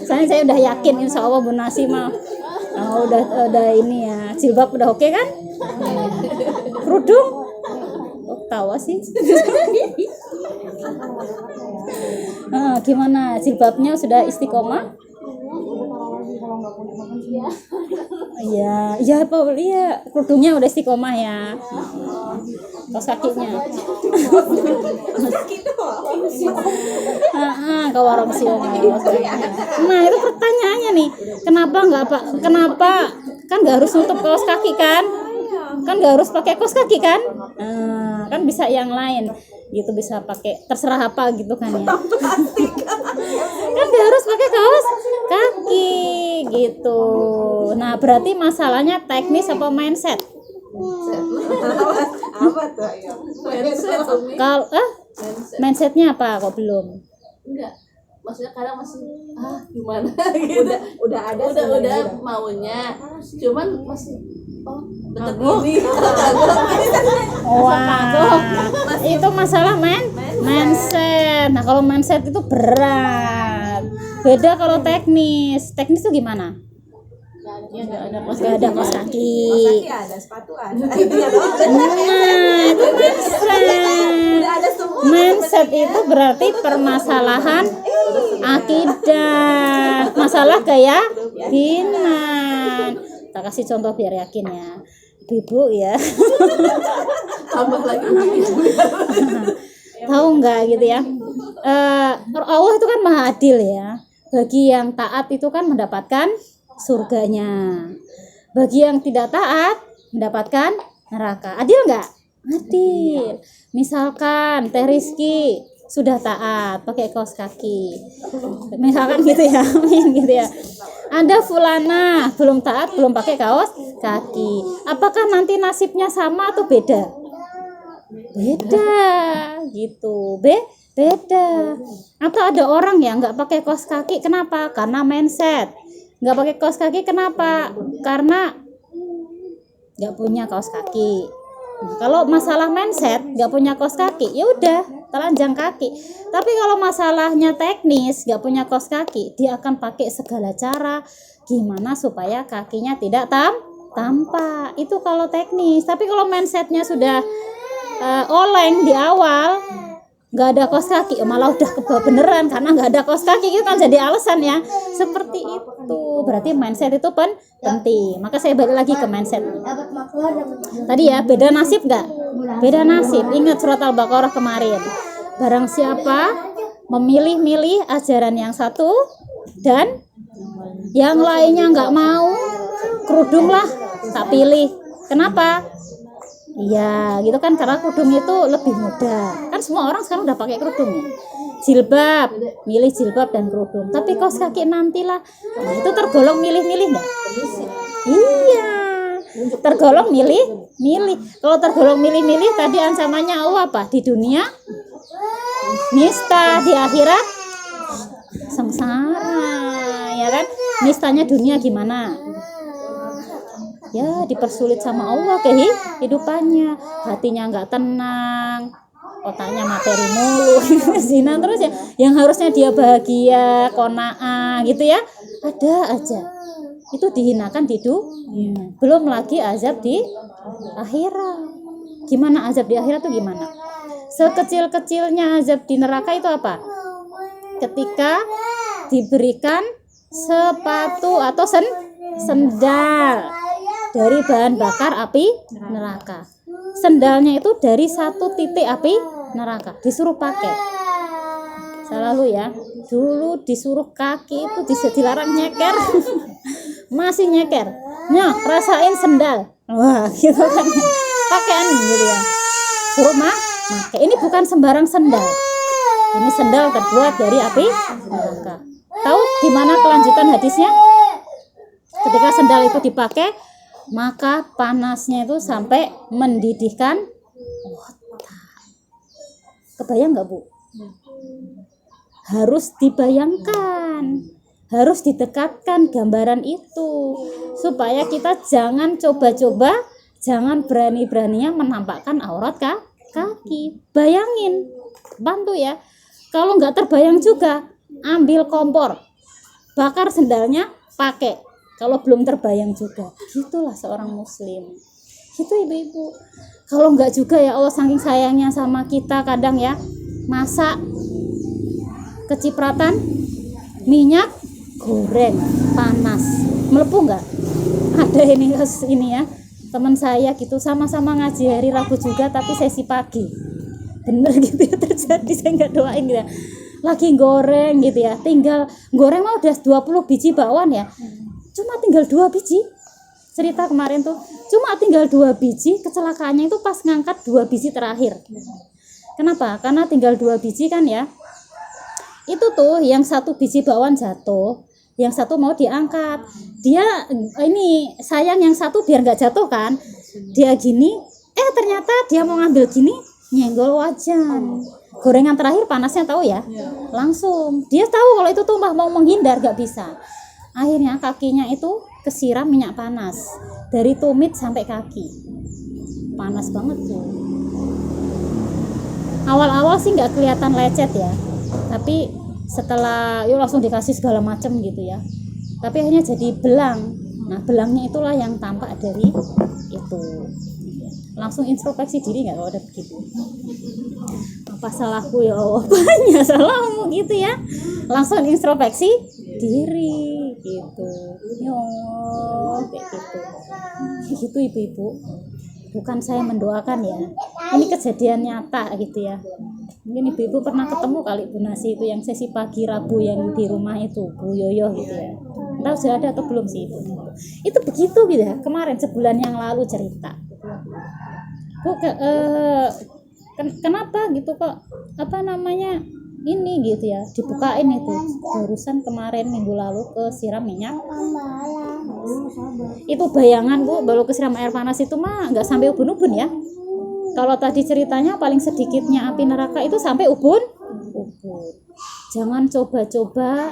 S1: Saya udah yakin insya Allah Bu Nasi mah udah ini ya, jilbab udah oke kan? Kerudung? Tawa sih. Gimana jilbabnya sudah istiqomah? Iya, kerudungnya udah istiqomah ya. Kaos kakinya. Ke warung siung. Nah, itu pertanyaannya nih. Kenapa kan nggak harus nutup kaos kaki kan? Kan nggak harus pakai kaos kaki kan? Kan bisa yang lain gitu, bisa pakai terserah apa gitu kan ya. Kan nggak harus pakai kaos kaki gitu. Nah, berarti masalahnya teknis apa mindset?
S3: Apa tuh ayo?
S1: Kalau mindsetnya apa kok belum?
S2: Enggak, maksudnya kadang masih gimana gitu.
S3: Udah ada
S2: udah maunya, cuman masih deket ini.
S1: Wah, itu masalah mindset. Nah, kalau mindset itu berat. Beda kalau teknis. Teknis itu gimana? Nggak ada kaos kaki.
S3: Ada sepatu ada.
S1: Nah, itu mindset. Mindset itu berarti permasalahan akidah, masalah keyakinan. Tak kasih contoh biar yakin ya, ibu ya.
S2: Tambah lagi.
S1: Tahu nggak gitu ya? Allah itu kan maha adil ya. Bagi yang taat itu kan mendapatkan surganya. Bagi yang tidak taat mendapatkan neraka. Adil nggak? Adil. Misalkan Teh Rizky sudah taat pakai kaos kaki, misalkan gitu ya, gitu ya. Ada fulana belum taat, belum pakai kaos kaki. Apakah nanti nasibnya sama atau beda? Beda gitu. Beda. Atau ada orang yang nggak pakai kaos kaki, kenapa? Karena mindset. Nggak pakai kaos kaki kenapa? Karena nggak punya kaos kaki. Nah, kalau masalah mindset nggak punya kaos kaki, ya udah telanjang kaki. Tapi kalau masalahnya teknis nggak punya kaos kaki, dia akan pakai segala cara gimana supaya kakinya tidak tampak. Itu kalau teknis. Tapi kalau mindsetnya sudah oleng di awal, nggak ada kaos kaki, malah udah kebawa beneran karena nggak ada kaos kaki, itu kan jadi alasan ya. Seperti itu. Berarti mindset itu penting. Maka saya balik lagi ke mindset. Tadi ya, beda nasib nggak? Beda nasib. Ingat surat Al-Baqarah kemarin. Barang siapa memilih-milih ajaran yang satu dan yang lainnya nggak mau, kerudung lah tak pilih. Kenapa? Iya, gitu kan, karena kerudung itu lebih mudah. Kan semua orang sekarang udah pakai kerudung ya. Jilbab, milih jilbab dan kerudung. Tapi kaos kaki nantilah. Nah, itu tergolong milih-milih enggak? Iya. Tergolong milih. Kalau tergolong milih-milih tadi ancamannya Allah apa? Di dunia nista, di akhirat sengsara, ya kan? Nistanya dunia gimana? Ya dipersulit sama Allah kehidupannya, hatinya nggak tenang, otaknya materi mulu, zina terus ya. Yang harusnya dia bahagia, qanaah gitu ya, ada aja itu dihinakan di dunia. Belum lagi azab di akhirat. Gimana azab di akhirat tuh gimana? Sekecil-kecilnya azab di neraka itu apa? Ketika diberikan sepatu atau sendal dari bahan bakar api neraka. Sendalnya itu dari satu titik api neraka, disuruh pakai. Saya lalu ya, dulu disuruh kaki itu dilarang nyeker. masih nyeker. Nah, rasain sendal. Wah, gitu kan. Pakaian gitu ya. Suruh pakai. Ini bukan sembarang sendal. Ini sendal terbuat dari api neraka. Tahu di mana kelanjutan hadisnya? Ketika sendal itu dipakai, maka panasnya itu sampai mendidihkan otak. Kebayang nggak, Bu? Harus dibayangkan, harus didekatkan gambaran itu supaya kita jangan coba-coba, jangan berani-beraninya menampakkan aurat kaki. Bayangin, bantu ya. Kalau nggak terbayang juga, ambil kompor, bakar sendalnya, pakai. Kalau belum terbayang juga, gitulah seorang muslim. Gitu ibu-ibu. Kalau nggak juga ya Allah saking sayangnya sama kita kadang ya, masak kecipratan minyak goreng panas, melepuh nggak? Ada ini ya, teman saya gitu, sama-sama ngaji hari Rabu juga tapi sesi pagi. Bener gitu ya terjadi, saya nggak doain gitu ya. Lagi goreng gitu ya, tinggal goreng mah udah 20 biji bakwan ya, cuma tinggal 2 biji. Cerita kemarin tuh cuma tinggal 2 biji, kecelakaannya itu pas ngangkat 2 biji terakhir. Kenapa? Karena tinggal 2 biji kan ya, itu tuh yang 1 biji bakwan jatuh, yang 1 mau diangkat. Dia ini sayang yang 1 biar nggak jatuh kan, dia gini, ternyata dia mau ngambil gini, nyenggol wajan. Gorengan terakhir panasnya tahu ya, langsung dia tahu kalau itu tumpah, mau menghindar nggak bisa. Akhirnya kakinya itu kesiram minyak panas dari tumit sampai kaki, panas banget tuh. Awal-awal sih nggak kelihatan lecet ya, tapi setelah yuk langsung dikasih segala macam gitu ya, tapi akhirnya jadi belang. Nah belangnya itulah yang tampak dari itu. Langsung introspeksi diri nggak kalau ada begitu, apa salahku ya Allah, banyak salahmu gitu ya, langsung introspeksi diri gitu yo, kayak gitu ibu-ibu. Bukan saya mendoakan ya, ini kejadian nyata gitu ya. Mungkin ibu-ibu pernah ketemu kali Bu Nasi itu yang sesi pagi Rabu yang di rumah itu, Bu Yoyo gitu ya. Tahu sudah ada atau belum sih itu begitu gitu ya. Kemarin sebulan yang lalu cerita, Bu kenapa gitu kok apa namanya ini gitu ya, dibukain itu barusan kemarin minggu lalu kesiram minyak. Itu bayangan Bu, baru kesiram air panas itu mah nggak sampai ubun-ubun ya. Kalau tadi ceritanya paling sedikitnya api neraka itu sampai ubun. Jangan coba-coba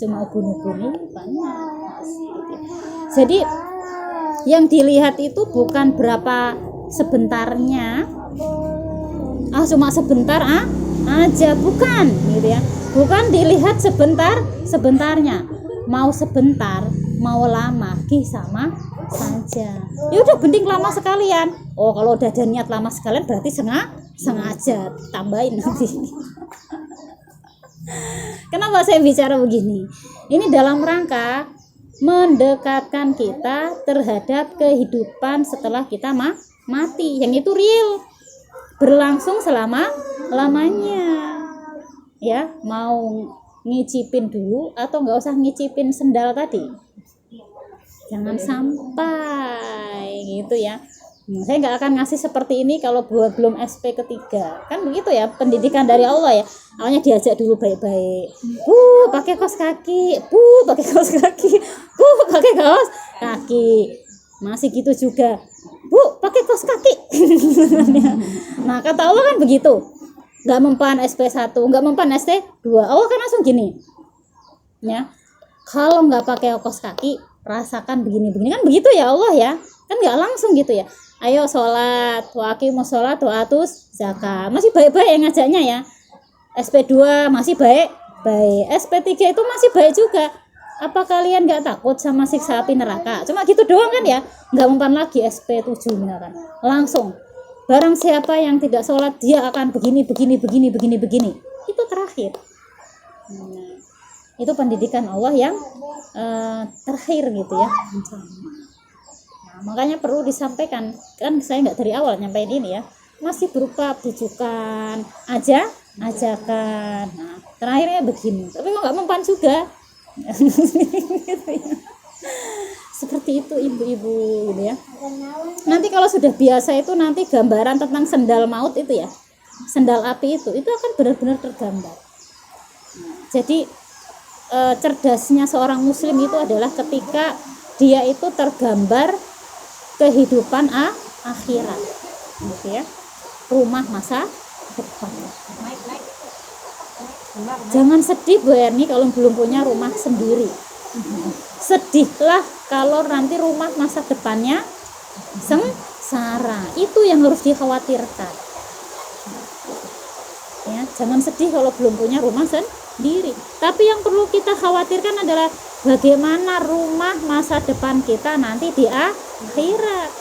S1: cuma ubun-ubun ini panas. Jadi yang dilihat itu bukan berapa sebentarnya, cuma sebentar aja, bukan gitu ya, bukan dilihat sebentarnya, mau sebentar mau lama sama saja. Ya udah mending lama sekalian. Kalau udah ada niat lama sekalian berarti sengaja tambahin nanti. Kenapa saya bicara begini? Ini dalam rangka mendekatkan kita terhadap kehidupan setelah kita mati, yang itu real, berlangsung selama-lamanya ya. Mau ngicipin dulu atau nggak usah ngicipin sendal tadi, jangan sampai gitu ya. Saya nggak akan ngasih seperti ini kalau belum SP ketiga, kan begitu ya pendidikan dari Allah ya. Awalnya diajak dulu baik-baik, pakai kaos kaki, pakai kaos kaki, pakai kaos kaki, masih gitu juga, pakai kaos kaki. Nah kata Allah kan begitu, nggak mempan SP1, nggak mempan SP2, Allah kan langsung gini ya, kalau nggak pakai kaos kaki rasakan begini-begini, kan begitu ya Allah ya, kan nggak langsung gitu ya. Ayo sholat, waqimus sholat wa atus zakat, masih baik-baik yang ngajaknya ya. SP2 masih baik, SP3 itu masih baik juga. Apa kalian nggak takut sama siksa api neraka? Cuma gitu doang kan ya, nggak mempan lagi SP7 misalkan, langsung barang siapa yang tidak sholat dia akan begini, itu terakhir. Itu pendidikan Allah yang terakhir gitu ya. Nah, makanya perlu disampaikan, kan saya nggak dari awal nyampein ini ya, masih berupa bujukan, ajakan. Nah terakhirnya begini, tapi kok nggak mempan juga. Gitu ya. Seperti itu ibu-ibu gitu ya. Nanti kalau sudah biasa itu nanti gambaran tentang sendal maut itu ya, sendal api itu akan benar-benar tergambar. Jadi cerdasnya seorang muslim itu adalah ketika dia itu tergambar kehidupan akhirat gitu ya, rumah masa depan. Jangan sedih Bu Erni kalau belum punya rumah sendiri. Sedihlah kalau nanti rumah masa depannya sengsara. Itu yang harus dikhawatirkan ya. Jangan sedih kalau belum punya rumah sendiri. Tapi yang perlu kita khawatirkan adalah bagaimana rumah masa depan kita nanti di akhirat.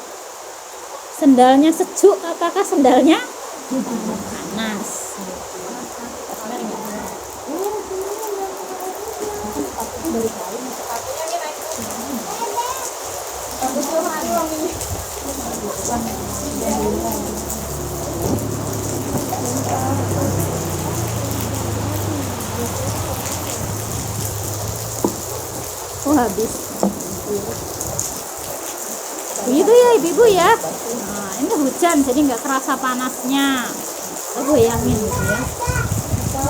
S1: Sendalnya sejuk apakah sendalnya panas? Oh habis. Begitu ya ibu-ibu ya. Nah, ini hujan jadi nggak kerasa panasnya. Aku bayangin gitu ya.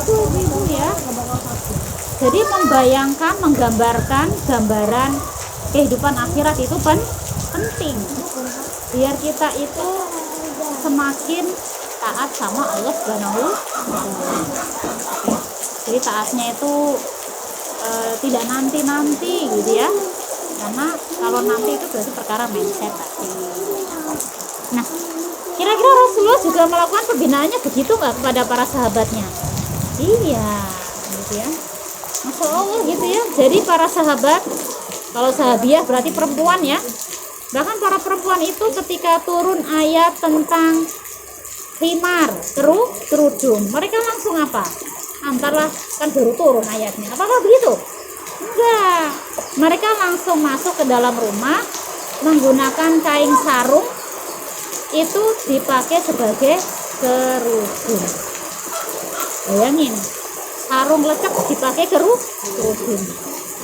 S1: Itu ibu ya. Jadi membayangkan, menggambarkan gambaran kehidupan akhirat itu penting. Biar kita itu semakin taat sama Allah Subhanahu wa Ta'ala. Jadi taatnya itu tidak nanti gitu ya, karena kalau nanti itu berarti perkara mindset tadi. Nah, kira-kira Rasulullah juga melakukan pembinaannya begitu nggak kepada para sahabatnya? Iya, gitu ya. Masya Allah gitu ya. Jadi para sahabat, kalau sahabiah berarti perempuan ya. Bahkan para perempuan itu ketika turun ayat tentang khimar, kerudung, mereka langsung apa? Antarlah kan baru turun ayatnya. Apakah begitu? Enggak. Mereka langsung masuk ke dalam rumah menggunakan kain sarung itu dipakai sebagai kerudung. Bayangin, sarung lecek dipakai kerudung.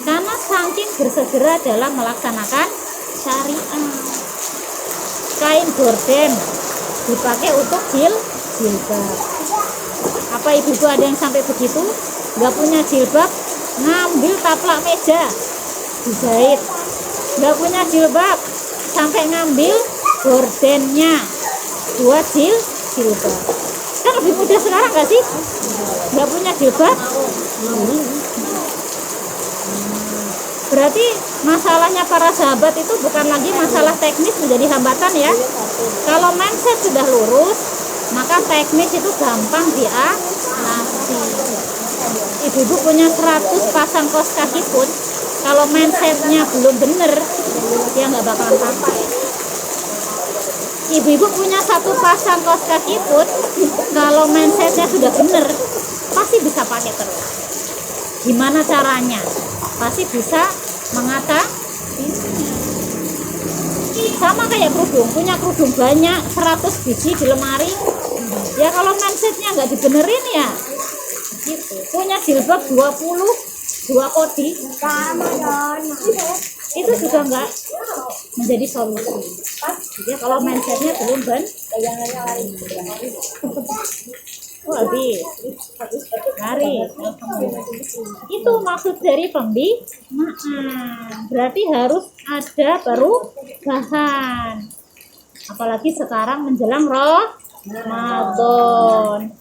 S1: Karena saking bersegera dalam melaksanakan syariat. Kain gorden dipakai untuk jilbab. Apa ibu-ibu ada yang sampai begitu? Nggak punya jilbab, ngambil taplak meja dijahit. Nggak punya jilbab, sampai ngambil gordennya buat jilbab. Kan lebih mudah sekarang nggak sih? Nggak punya jilbab. Berarti masalahnya para sahabat itu bukan lagi masalah teknis menjadi hambatan ya. Kalau mindset sudah lurus, maka teknis itu gampang diatasi. Ibu-ibu punya 100 pasang kaos kaki pun, kalau mindsetnya belum bener, dia nggak bakalan pakai. Ibu-ibu punya 1 pasang kaos kaki pun, kalau mindsetnya sudah bener, pasti bisa pakai terus. Gimana caranya? Pasti bisa mengatasi. Sama kayak kerudung, punya kerudung banyak 100 biji di lemari, ya kalau mindsetnya nggak dibenerin ya gitu. Punya jilbab 22 kodi, itu juga nggak menjadi solusi ya kalau mindsetnya belum habis. Mari, itu maksud dari pembinaan. Berarti harus ada perubahan. Apalagi sekarang menjelang Ramadan.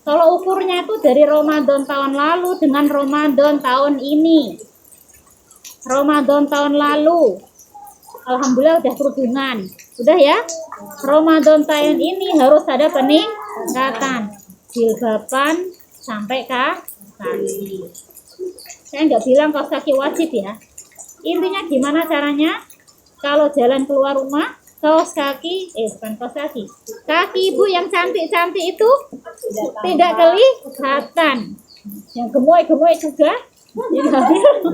S1: Kalau ukurnya itu dari Ramadan tahun lalu dengan Ramadan tahun ini. Ramadan tahun lalu, alhamdulillah udah kerudungan, udah ya. Ramadan tahun ini harus ada peningkatan. Jilbaban sampai kaki. Saya nggak bilang kaos kaki wajib ya. Intinya gimana caranya? Kalau jalan keluar rumah, kaos kaki, bukan kaos kaki, kaki ibu yang cantik-cantik itu tidak kelihatan. Yang gemoy-gemoy juga diambil.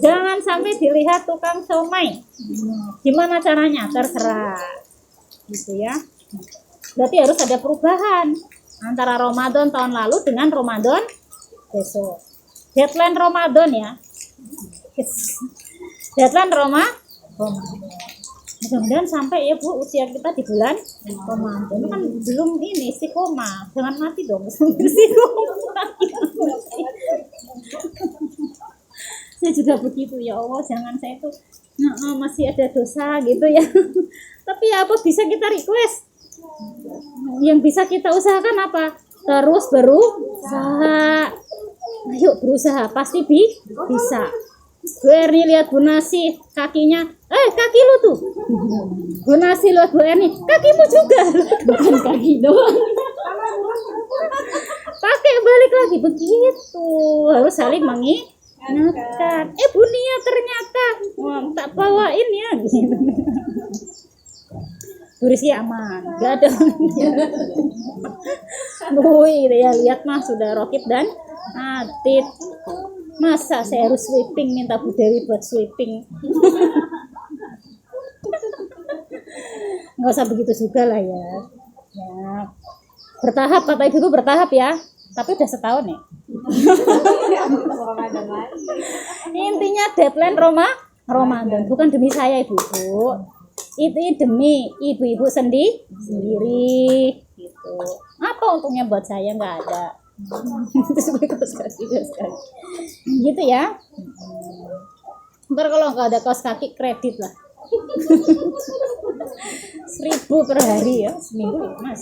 S1: Jangan sampai dilihat tukang somai. Gimana caranya? Terserah, gitu ya. Berarti harus ada perubahan antara Ramadan tahun lalu dengan Ramadan besok. Deadline Ramadan ya. Deadline Mudah-mudahan sampai ya Bu usia kita di bulan Ramadan. Itu kan belum ini istiqomah. Jangan mati dong istiqomah. Saya juga begitu ya Allah, jangan saya tuh masih ada dosa gitu ya. Tapi apa bisa kita request? Yang bisa kita usahakan apa? Terus berusaha. Ayo berusaha, pasti bisa. Bu Erni lihat Bu Nasi kakinya, kaki lu tuh. Bu Nasi lihat Bu Erni, kakimu juga. Bukan kaki doang. Pakai balik lagi begitu, harus saling mengingatkan. Bu Nia ternyata, wah, tak bawain ya. Bu Rizky aman, gak ada. Gitu ya, lihat mah sudah Rokib dan Atit. Masa saya harus sweeping, minta Bu Dewi buat sweeping. Nggak usah begitu juga lah ya. Bertahap, kata ibu bertahap ya. Tapi udah setahun ya. Intinya deadline Ramadan bukan demi saya ibu. Itu demi ibu-ibu sendiri gitu. Apa untungnya buat saya? Nggak ada. Gitu ya. Ntar kalau nggak ada kaos kaki kredit lah. 1.000 per hari ya, seminggu Mas.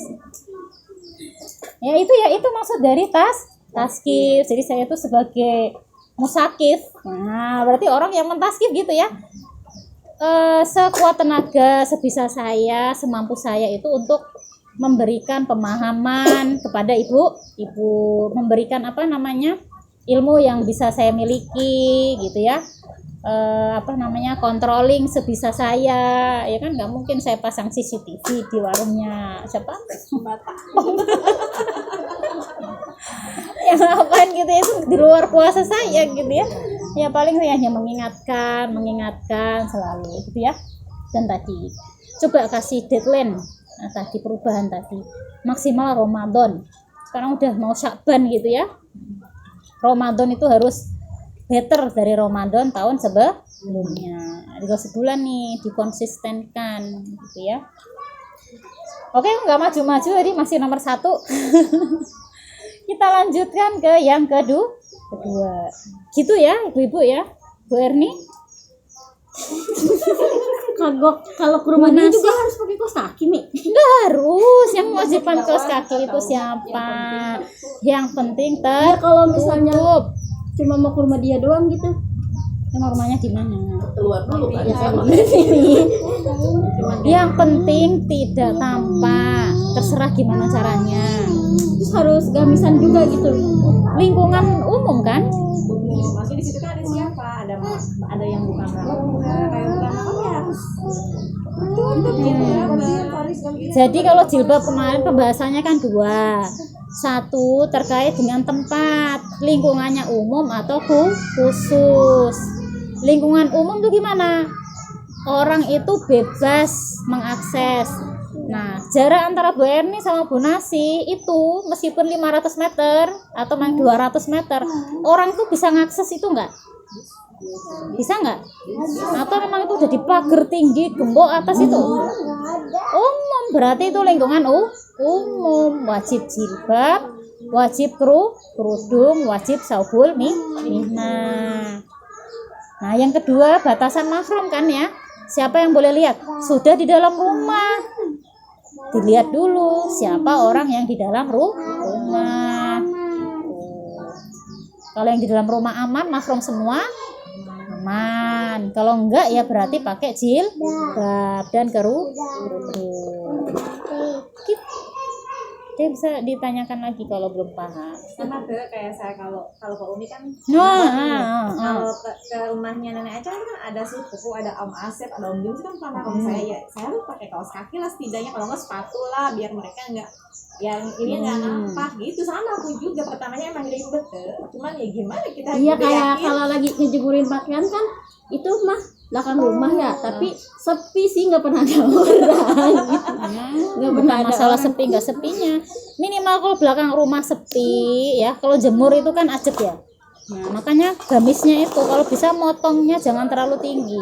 S1: Ya itu maksud dari taskif. Jadi saya tuh sebagai musakif. Nah, berarti orang yang mentaskif gitu ya. Sekuat tenaga, sebisa saya, semampu saya itu untuk memberikan pemahaman kepada ibu, memberikan ilmu yang bisa saya miliki gitu ya. Controlling sebisa saya, ya kan nggak mungkin saya pasang CCTV di warungnya siapa? Ya ngapain gitu ya, itu di luar kuasa saya gitu ya. Ya paling saya hanya mengingatkan selalu gitu ya. Dan tadi coba kasih deadline. Nah, tadi perubahan tadi maksimal Ramadan. Sekarang udah mau Syakban gitu ya. Ramadan itu harus better dari Ramadan tahun sebelumnya. Ada sebulan nih dikonsistenkan gitu ya. Oke, nggak maju-maju, jadi masih nomor 1. Kita lanjutkan ke yang kedua. Gitu ya, ibu-ibu ya. Bu Erni.
S4: Kalau ke rumah dia juga harus pakai kaos kaki, Mi.
S1: Nggak harus, yang mewajibkan kaos kaki itu siapa? Yang penting
S4: kalau misalnya cuma mau ke rumah dia doang gitu.
S1: Emang rumahnya di mana?
S2: Keluar dulu kan.
S4: Ya saya di sini.
S1: Yang penting tidak tampak. Terserah gimana caranya.
S4: Terus harus gamisan juga gitu.
S1: Lingkungan umum kan?
S3: Masih di situ kan ada siapa? Ada yang bukan kayak bukan ya harus.
S1: Jadi kalau jilbab kemarin pembahasannya kan 2. 1 terkait dengan tempat, lingkungannya umum atau khusus. Lingkungan umum tuh gimana? Orang itu bebas mengakses. Nah, jarak antara Bu Erni sama Bu Nasi itu meskipun 500 meter atau 200 meter, orang itu bisa ngakses itu enggak? Bisa enggak? Atau memang itu udah dipagar tinggi, gembok atas itu? Umum, berarti itu lingkungan umum. Wajib jilbab, wajib kerudung, wajib saubul mihnah. Nah, yang kedua batasan mahram kan ya. Siapa yang boleh lihat? Sudah di dalam rumah. Dilihat dulu siapa orang yang di dalam rumah. Kalau yang di dalam rumah aman, mahram semua aman. Kalau enggak ya berarti pakai jilbab dan kerudung. Dia bisa ditanyakan lagi kalau belum paham.
S3: Sama kayak saya kalau Pak Umi kan
S1: Kalau
S3: ke rumahnya nenek Aca kan ada sepupu, ada Om Asep, ada Om Jun kan sama om saya harus pakai kaos kaki lah setidaknya, kalau nggak sepatu lah biar mereka nggak yang ini nggak nampak gitu. Sama aku juga pertamanya emang ribet cuman ya gimana kita
S4: iya kayak kalau lagi ngejemurin pakaian kan itu mah belakang rumah ya, tapi sepi sih, nggak pernah ada orang gitu. Nggak pernah ada
S1: masalah
S4: orang.
S1: sepi nggak sepinya, minimal kalau belakang rumah sepi ya. Kalau jemur itu kan ajeb ya. Nah makanya gamisnya itu kalau bisa motongnya jangan terlalu tinggi.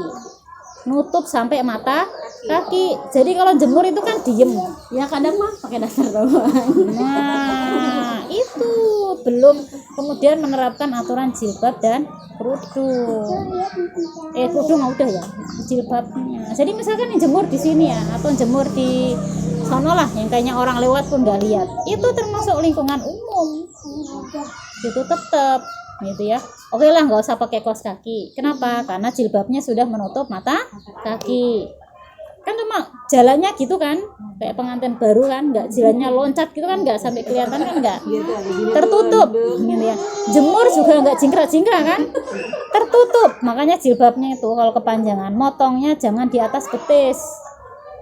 S1: nutup sampai mata kaki. Jadi kalau jemur itu kan diem.
S4: Ya kadang mah pakai dasar doang.
S1: Nah, itu belum kemudian menerapkan aturan jilbab dan kerudung. Kerudung udah ya, jilbabnya. Jadi misalkan yang jemur di sini ya, atau jemur di sono lah, yang kayaknya orang lewat pun nggak lihat. Itu termasuk lingkungan umum. Itu tetap gitu ya. Oke lah, nggak usah pakai kaos kaki. Kenapa? Karena jilbabnya sudah menutup mata kaki. Kan cuma jalannya gitu kan, kayak pengantin baru kan, nggak jalannya loncat gitu kan, nggak sampai kelihatan kan, nggak tertutup gitu ya. Jemur juga nggak jingkrak-jingkrak kan, tertutup. Makanya jilbabnya itu kalau kepanjangan, motongnya jangan di atas betis,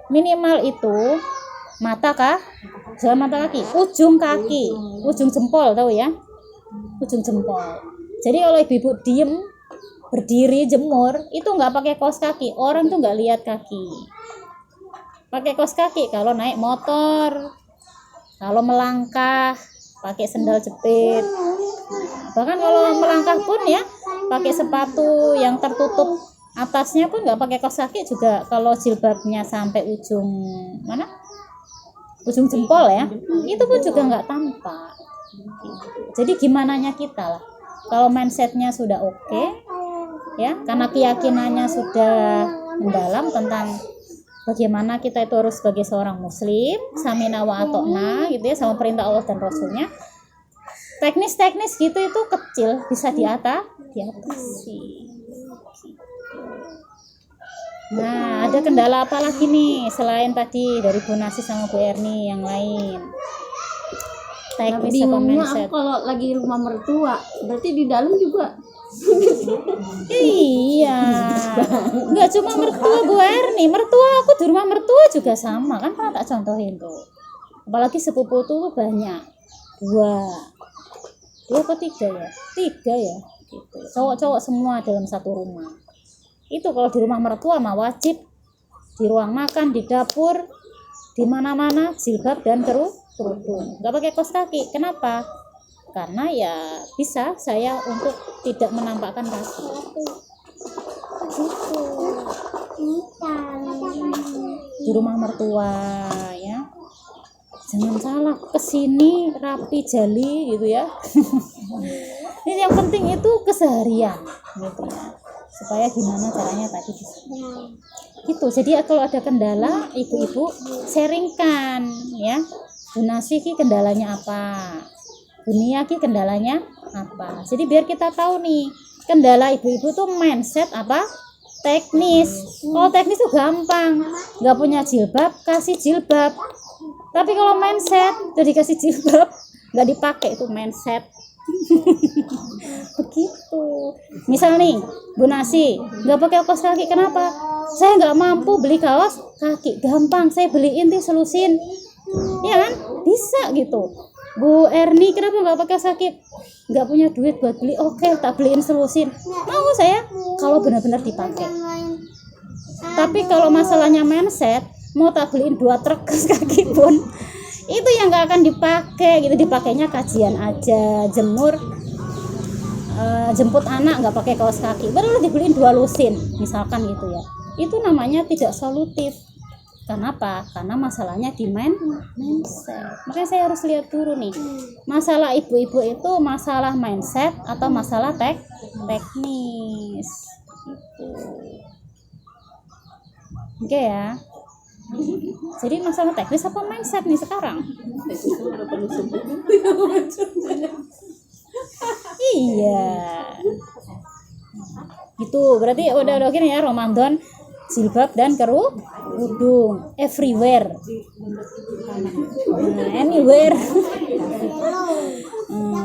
S1: minimal itu mata jangan mata kaki, ujung jempol, tahu ya, ujung jempol. Jadi kalau ibu-ibu diem berdiri jemur itu nggak pakai kaos kaki, orang tuh nggak lihat kaki. Pakai kaos kaki kalau naik motor, kalau melangkah pakai sendal jepit. Bahkan kalau melangkah pun ya pakai sepatu yang tertutup atasnya pun nggak pakai kaos kaki juga. Kalau jilbabnya sampai ujung mana? Ujung jempol ya, itu pun juga nggak tampak. Jadi gimananya kita lah. Kalau mindsetnya sudah oke, ya, karena keyakinannya sudah mendalam tentang bagaimana kita itu harus sebagai seorang muslim, samina wa atokna gitu ya, sama perintah Allah dan Rasulnya. Teknis-teknis gitu itu kecil, bisa diatasi. Nah, ada kendala apa lagi nih selain tadi dari Bu Nasi sama Bu Erni yang lain? Teknis apa
S4: Bingungnya
S1: mindset?
S4: aku kalau lagi rumah mertua, berarti di dalam juga.
S1: Iya, nggak cuma mertua Bu Erni, mertua aku di rumah mertua juga sama kan, pernah tak contohin tuh. Apalagi sepupu tuh banyak, dua atau tiga ya, gitu. Cowok-cowok semua dalam satu rumah. Itu kalau di rumah mertua mah wajib di ruang makan, di dapur, di mana-mana jilbab dan kerudung. Nggak pakai kaos kaki. Kenapa? Karena ya bisa saya untuk tidak menampakkan kaki. Gitu. Di rumah mertua ya. Jangan salah, kesini rapi jali gitu ya. Ini yang penting itu keseharian gitu ya. Supaya gimana caranya tadi gitu. Jadi kalau ada kendala, ibu-ibu sharingkan ya. Bu Nasi ki kendalanya apa? Bu Nia ki kendalanya apa? Jadi biar kita tahu nih, kendala ibu-ibu tuh mindset apa? Teknis. Kalau teknis tuh gampang. Nggak punya jilbab, kasih jilbab. Tapi kalau mindset udah dikasih jilbab, nggak dipakai itu mindset. Begitu. Misal nih, Bu Nasi nggak pakai kaos kaki, kenapa? Saya nggak mampu beli kaos kaki. Gampang, saya beliin tuh selusin. Ya kan? Bisa gitu. Bu Erni kenapa nggak pakai kaos kaki? Nggak punya duit buat beli. Oke, tak beliin selusin. Mau saya kalau benar-benar dipakai. Tapi kalau masalahnya mindset, mau tak beliin 2 truk kaos kaki pun itu yang nggak akan dipakai gitu. Dipakainya kajian aja, jemur, jemput anak nggak pakai kaos kaki, baru dibeliin 2 lusin misalkan gitu ya. Itu namanya tidak solutif. Kenapa? Karena masalahnya di mindset. Makanya saya harus lihat dulu nih, masalah ibu-ibu itu masalah mindset atau masalah teknis gitu. Oke ya. Jadi masalah teknis apa mindset nih sekarang? Iya. Gitu. Berarti udah gini ya, Ramadan jilbab dan kerudung everywhere. Anywhere.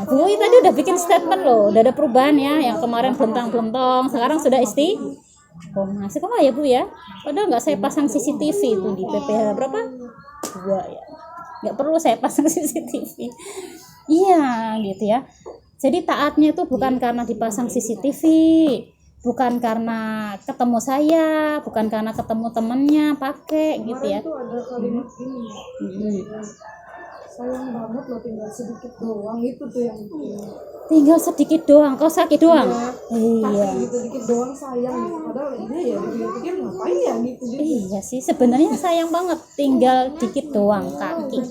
S1: Bu tadi udah bikin statement loh, udah ada perubahan ya, yang kemarin belentang-belentong, sekarang sudah masih kok ya Bu ya? Padahal nggak saya pasang CCTV itu di PPH berapa? 2 ya. Nggak perlu saya pasang CCTV. Iya gitu ya. Jadi taatnya itu bukan karena dipasang CCTV, bukan karena ketemu saya, bukan karena ketemu temennya pakai gitu ya.
S2: Itu ada kalimat ini.
S3: sayang banget loh tinggal sedikit doang, itu tuh yang bikin
S1: Tinggal sedikit doang, kaos kaki doang. Iya.
S3: kaki gitu dikit doang sayang gitu. Padahal iya ya dipikir-pikir ngapain ya gitu juga.
S1: Iya sih, sebenarnya sayang banget tinggal dikit doang kaki.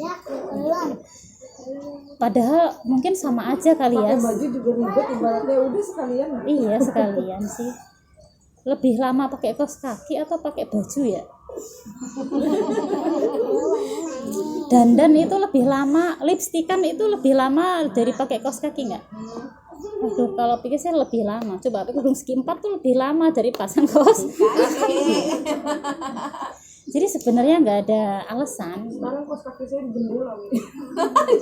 S1: Padahal mungkin sama aja kali ya.
S3: Pakai baju juga ribet, ibaratnya udah sekalian.
S1: Iya sekalian sih. Lebih lama pakai kaos kaki atau pakai baju ya? Dandan itu lebih lama, lipstikan itu lebih lama dari pakai kaos kaki nggak? Waduh, kalau pikir saya lebih lama. Coba pakai kerudung segi 4 tuh lebih lama dari pasang kaos. Jadi sebenarnya nggak ada alasan.
S3: Sekarang kos kaki saya di jendela.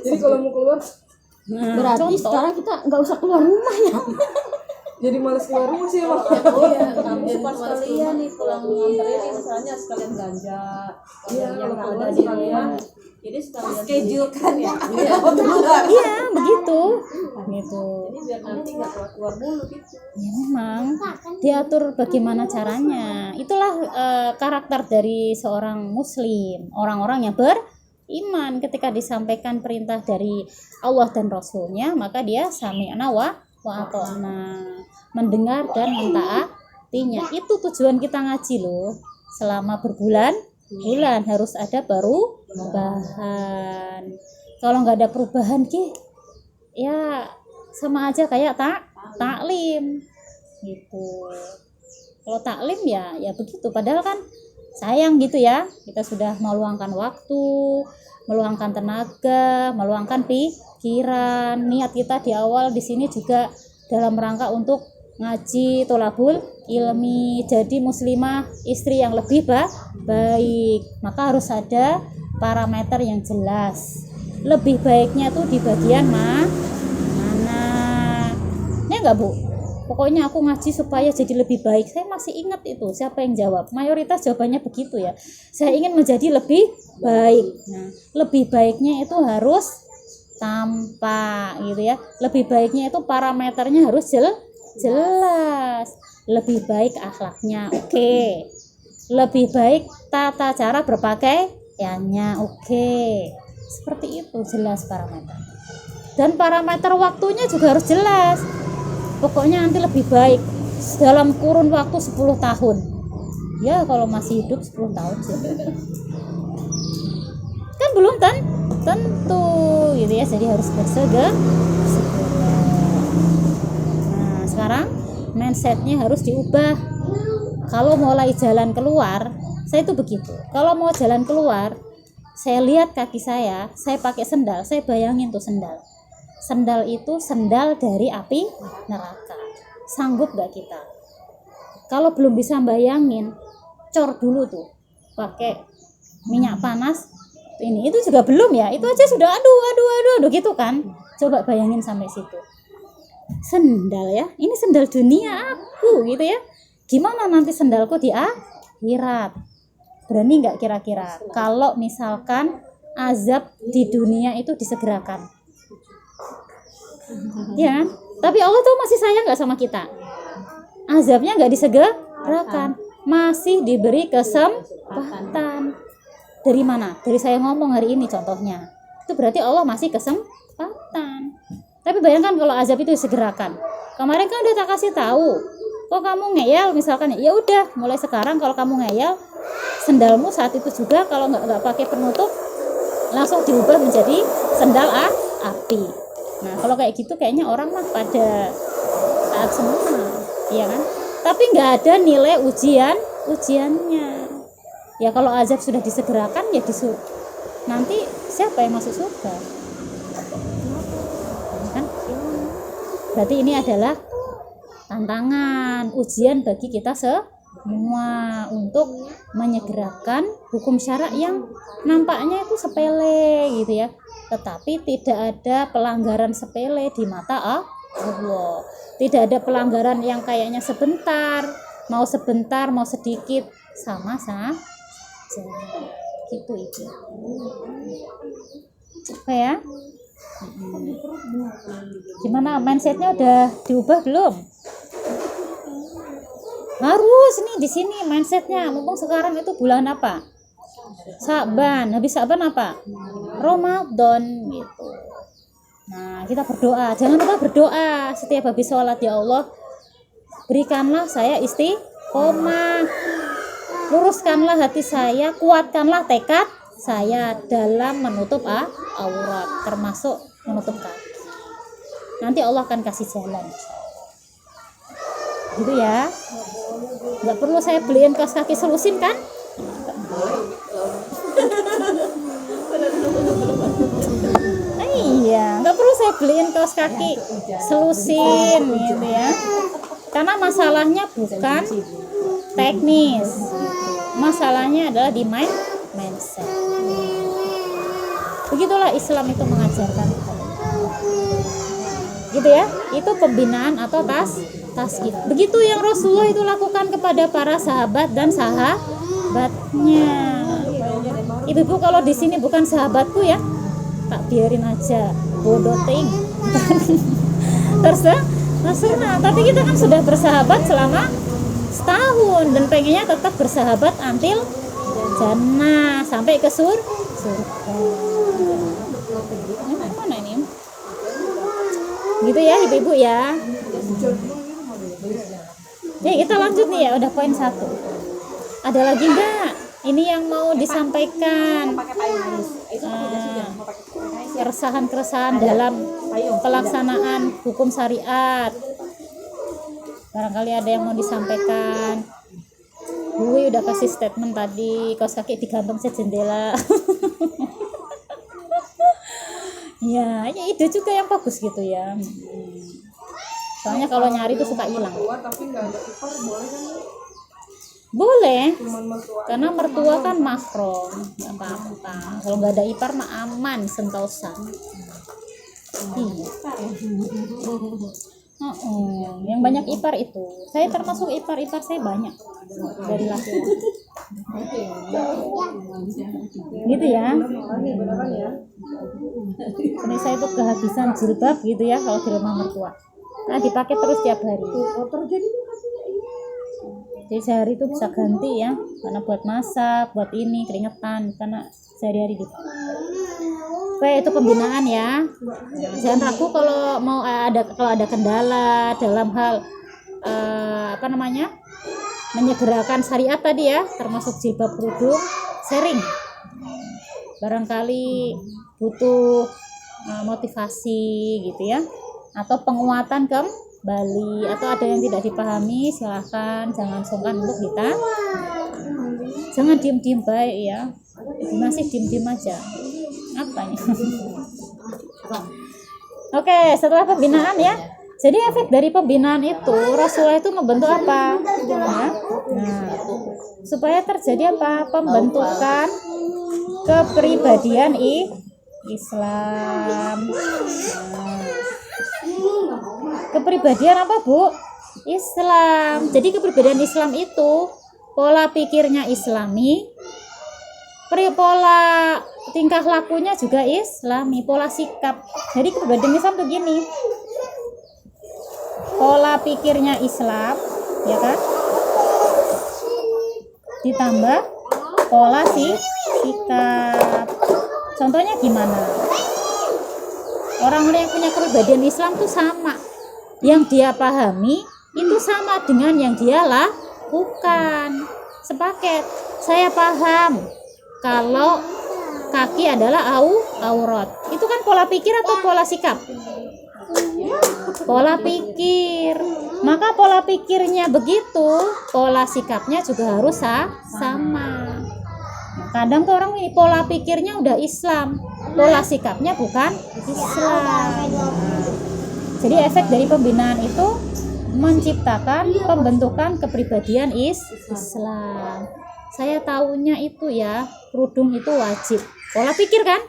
S3: Jadi kalau mau keluar
S1: Nah,
S4: Berarti
S1: contoh.
S4: sekarang kita nggak usah keluar rumah ya.
S3: jadi malas keluar rumah sih emang.
S2: Iya, jadi sekalian nih pulang nganterin nih, misalnya sekalian ganja.
S3: Iya,
S2: Yang
S3: kalau
S2: ada
S3: keluar
S2: di
S3: sekalian.
S2: rumah. Jadi sekalian
S3: Schedule kan ya.
S2: Iya.
S1: Iya begitu, gitu.
S2: Jadi biar nanti nggak keluar mulu gitu.
S1: Ya memang diatur bagaimana caranya. Itulah karakter dari seorang muslim, orang-orang yang beriman. Ketika disampaikan perintah dari Allah dan Rasulnya, maka dia sami'na wa ata'na, mendengar dan mentaatinya. Itu tujuan kita ngaji loh. Selama berbulan-bulan harus ada perubahan. Kalau nggak ada perubahan ya sama aja kayak taklim gitu. Kalau taklim ya begitu. Padahal kan sayang gitu ya, kita sudah meluangkan waktu, meluangkan tenaga, meluangkan pikiran. Niat kita di awal di sini juga dalam rangka untuk ngaji, tholabul ilmi, jadi muslimah, istri yang lebih baik. Maka harus ada parameter yang jelas. Lebih baiknya tuh di bagian mana? Ya enggak, Bu? Pokoknya aku ngaji supaya jadi lebih baik. Saya masih ingat itu. Siapa yang jawab? Mayoritas jawabannya begitu ya. Saya ingin menjadi lebih baik. Nah, lebih baiknya itu harus tampak gitu ya. Lebih baiknya itu parameternya harus jelas. Lebih baik akhlaknya, oke. Lebih baik tata cara berpakaiannya, oke. Seperti itu, jelas parameter. Dan parameter waktunya juga harus jelas. Pokoknya nanti lebih baik dalam kurun waktu 10 tahun. Ya kalau masih hidup 10 tahun sih. Kan belum tentu gitu ya. Jadi harus bersegera. Nah, sekarang mindsetnya harus diubah. Kalau mulai jalan keluar, saya itu begitu. Kalau mau jalan keluar, saya lihat kaki saya pakai sendal, saya bayangin tuh sendal. Sendal itu sendal dari api neraka. Sanggup gak kita? Kalau belum bisa bayangin, cor dulu tuh pakai minyak panas. Ini itu juga belum ya. Itu aja sudah aduh gitu kan. Coba bayangin sampai situ. Sendal ya. Ini sendal dunia aku gitu ya. Gimana nanti sendalku di akhirat? Berani nggak kira-kira kalau misalkan azab di dunia itu disegerakan? Ya, tapi Allah tuh masih sayang nggak sama kita? Azabnya nggak disegerakan, masih diberi kesempatan. Dari mana? Dari saya ngomong hari ini contohnya. Itu berarti Allah masih kesempatan. Tapi bayangkan kalau azab itu disegerakan. Kemarin kan udah tak kasih tahu. Kok kamu ngeyel misalkan, ya udah mulai sekarang kalau kamu ngeyel, sendalmu saat itu juga kalau nggak pakai penutup langsung diubah menjadi sendal api. Nah kalau kayak gitu kayaknya orang mah pada taat semua, iya kan? Tapi nggak ada nilai ujiannya. Ya kalau azab sudah disegerakan ya nanti siapa yang masuk surga? Kan? Berarti ini adalah tantangan, ujian bagi kita semua untuk menyegerakan hukum syara yang nampaknya itu sepele gitu ya. Tetapi tidak ada pelanggaran sepele di mata Allah. Tidak ada pelanggaran yang kayaknya sebentar, mau sedikit, sama saja. Gitu itu. Oke ya. Gimana mindsetnya udah diubah belum? Harus nih di sini mindsetnya. Mumpung sekarang itu bulan apa? Sa'ban. Habis Sa'ban apa? Ramadan gitu. Nah, kita berdoa. Jangan lupa berdoa setiap habis sholat, ya Allah, berikanlah saya istiqomah. Luruskanlah hati saya, kuatkanlah tekad saya dalam menutup aurat, termasuk menutup kaki. Nanti Allah akan kasih jalan. Gitu ya. Nggak perlu saya beliin kaos kaki selusin kan? Iya, nggak perlu saya beliin kaos kaki selusin gitu ya. Karena masalahnya bukan teknis, masalahnya adalah di mindset. Begitulah Islam itu mengajarkan, gitu ya. Itu pembinaan atau tasqif. Begitu yang Rasulullah itu lakukan kepada para sahabat dan sahabatnya. Ibu-ibu kalau di sini bukan sahabatku ya, tak biarin aja, bodoh ting. Terserah. Tapi kita kan sudah bersahabat selama setahun dan pengennya tetap bersahabat until jannah, sampai ke surga. Mana ini? Gitu ya ibu-ibu ya. Kita lanjut nih ya, udah poin 1. Ada lagi enggak? Ini yang mau disampaikan keresahan-keresahan dalam pelaksanaan hukum syariat. Barangkali ada yang mau disampaikan. Gue udah kasih statement tadi, kaos kaki digantung jendela. Ya ide juga yang bagus gitu ya. Soalnya kalau nyari tuh suka hilang. Boleh, karena mertua kan mahram, nggak apa-apa. Kalau nggak ada ipar mah aman, sentosa. Iya. Yang banyak ipar itu, saya termasuk ipar saya banyak dari laki-laki. Gitu ya. Ini saya tuh kehabisan jilbab gitu ya kalau di rumah mertua. Nah dipakai terus tiap hari. Jadi sehari itu bisa ganti ya, karena buat masak, buat ini keringetan, karena sehari-hari gitu. Oke, itu pembinaan ya. Jangan ragu kalau ada kendala dalam hal menyegerakan syariat tadi ya, termasuk jilbab kerudung, sharing. Barangkali butuh motivasi gitu ya, atau penguatan Bali, atau ada yang tidak dipahami, silahkan jangan sungkan untuk kita. Jangan diem-diem baik ya, masih diem-diem aja. Apanya? Oke, setelah pembinaan ya. Jadi efek dari pembinaan itu Rasulullah itu membentuk apa? Nah, supaya terjadi apa? Pembentukan kepribadian Islam. Kepribadian apa Bu? Islam. Jadi kepribadian Islam itu pola pikirnya Islami, pola tingkah lakunya juga Islami, pola sikap. Jadi kepribadian Islam tuh gini, pola pikirnya Islam, ya kan? Ditambah pola sikap. Contohnya gimana? Orang-orang yang punya kepribadian Islam tuh sama. Yang dia pahami itu sama dengan yang dia lakukan. Sepaket. Saya paham kalau kaki adalah aurat. Itu kan pola pikir atau pola sikap? Pola pikir. Maka pola pikirnya begitu, pola sikapnya juga harus sama. Kadang tuh orang ini pola pikirnya udah Islam, pola sikapnya bukan Islam. Jadi efek dari pembinaan itu menciptakan pembentukan kepribadian Islam. Saya tahunya itu ya, kerudung itu wajib. Pola pikir kan?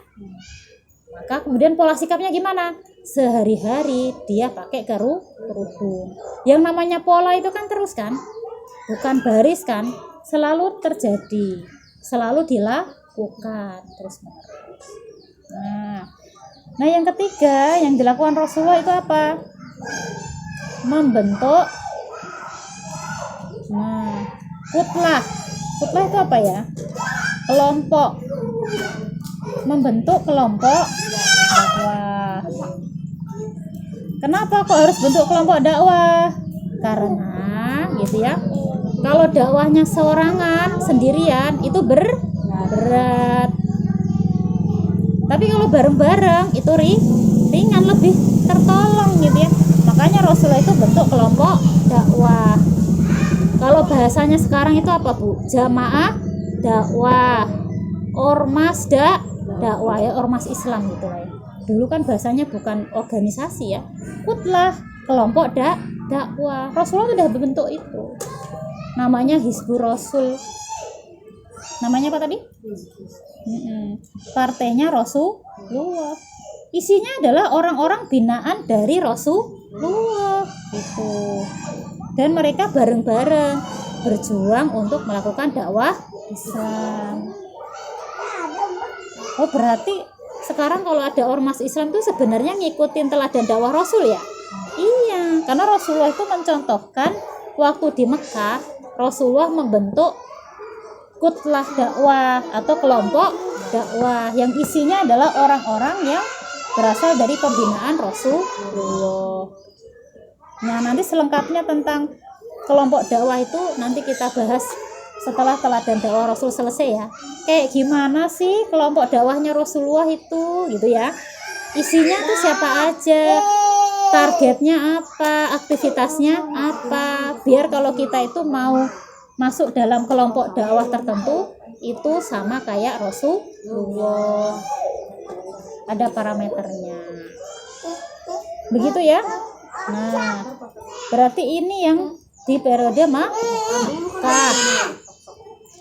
S1: Maka kemudian pola sikapnya gimana? Sehari-hari dia pakai kerudung. Yang namanya pola itu kan terus kan? Bukan baris kan? Selalu terjadi, selalu dilakukan terus-menerus. Nah, yang ketiga yang dilakukan Rasulullah itu apa? Membentuk kutlah. Kutlah itu apa ya? kelompok, membentuk kelompok dakwah. Kenapa kok harus bentuk kelompok dakwah? Karena gitu ya, kalau dakwahnya seorangan sendirian itu berat. Tapi kalau bareng-bareng itu ringan, lebih tertolong gitu ya. Makanya Rasulullah itu bentuk kelompok dakwah. Kalau bahasanya sekarang itu apa, Bu? Jamaah dakwah, ormas dakwah ya, ormas Islam gitu lah ya. Dulu kan bahasanya bukan organisasi ya, kutlah, kelompok dakwah. Rasulullah sudah bentuk itu. Namanya Hizbur Rasul. Namanya apa tadi? Partainya Rasulullah. Isinya adalah orang-orang binaan dari Rasulullah gitu. Dan mereka bareng-bareng berjuang untuk melakukan dakwah Islam. Oh, berarti sekarang kalau ada ormas Islam itu sebenarnya ngikutin teladan dakwah Rasul ya? Iya, karena Rasulullah itu mencontohkan waktu di Mekah, Rasulullah membentuk kutlah dakwah atau kelompok dakwah yang isinya adalah orang-orang yang berasal dari pembinaan Rasulullah. Nah, nanti selengkapnya tentang kelompok dakwah itu nanti kita bahas setelah teladan dakwah Rasul selesai ya. Kayak gimana sih kelompok dakwahnya Rasulullah itu gitu ya. Isinya tuh siapa aja, targetnya apa, aktivitasnya apa, biar kalau kita itu mau masuk dalam kelompok dakwah tertentu itu sama kayak Rasulullah, ada parameternya begitu ya. Nah, berarti ini yang di periode Mekah,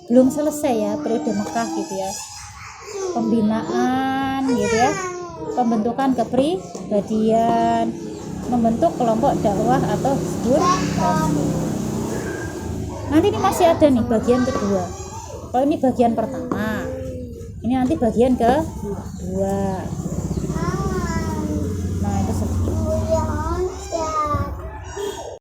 S1: belum selesai ya periode Mekah gitu ya, pembinaan gitu ya, pembentukan kepribadian, membentuk kelompok dakwah atau Hizbur Rasul. Nanti ini masih ada nih bagian kedua. Kalau ini bagian pertama, ini nanti bagian kedua.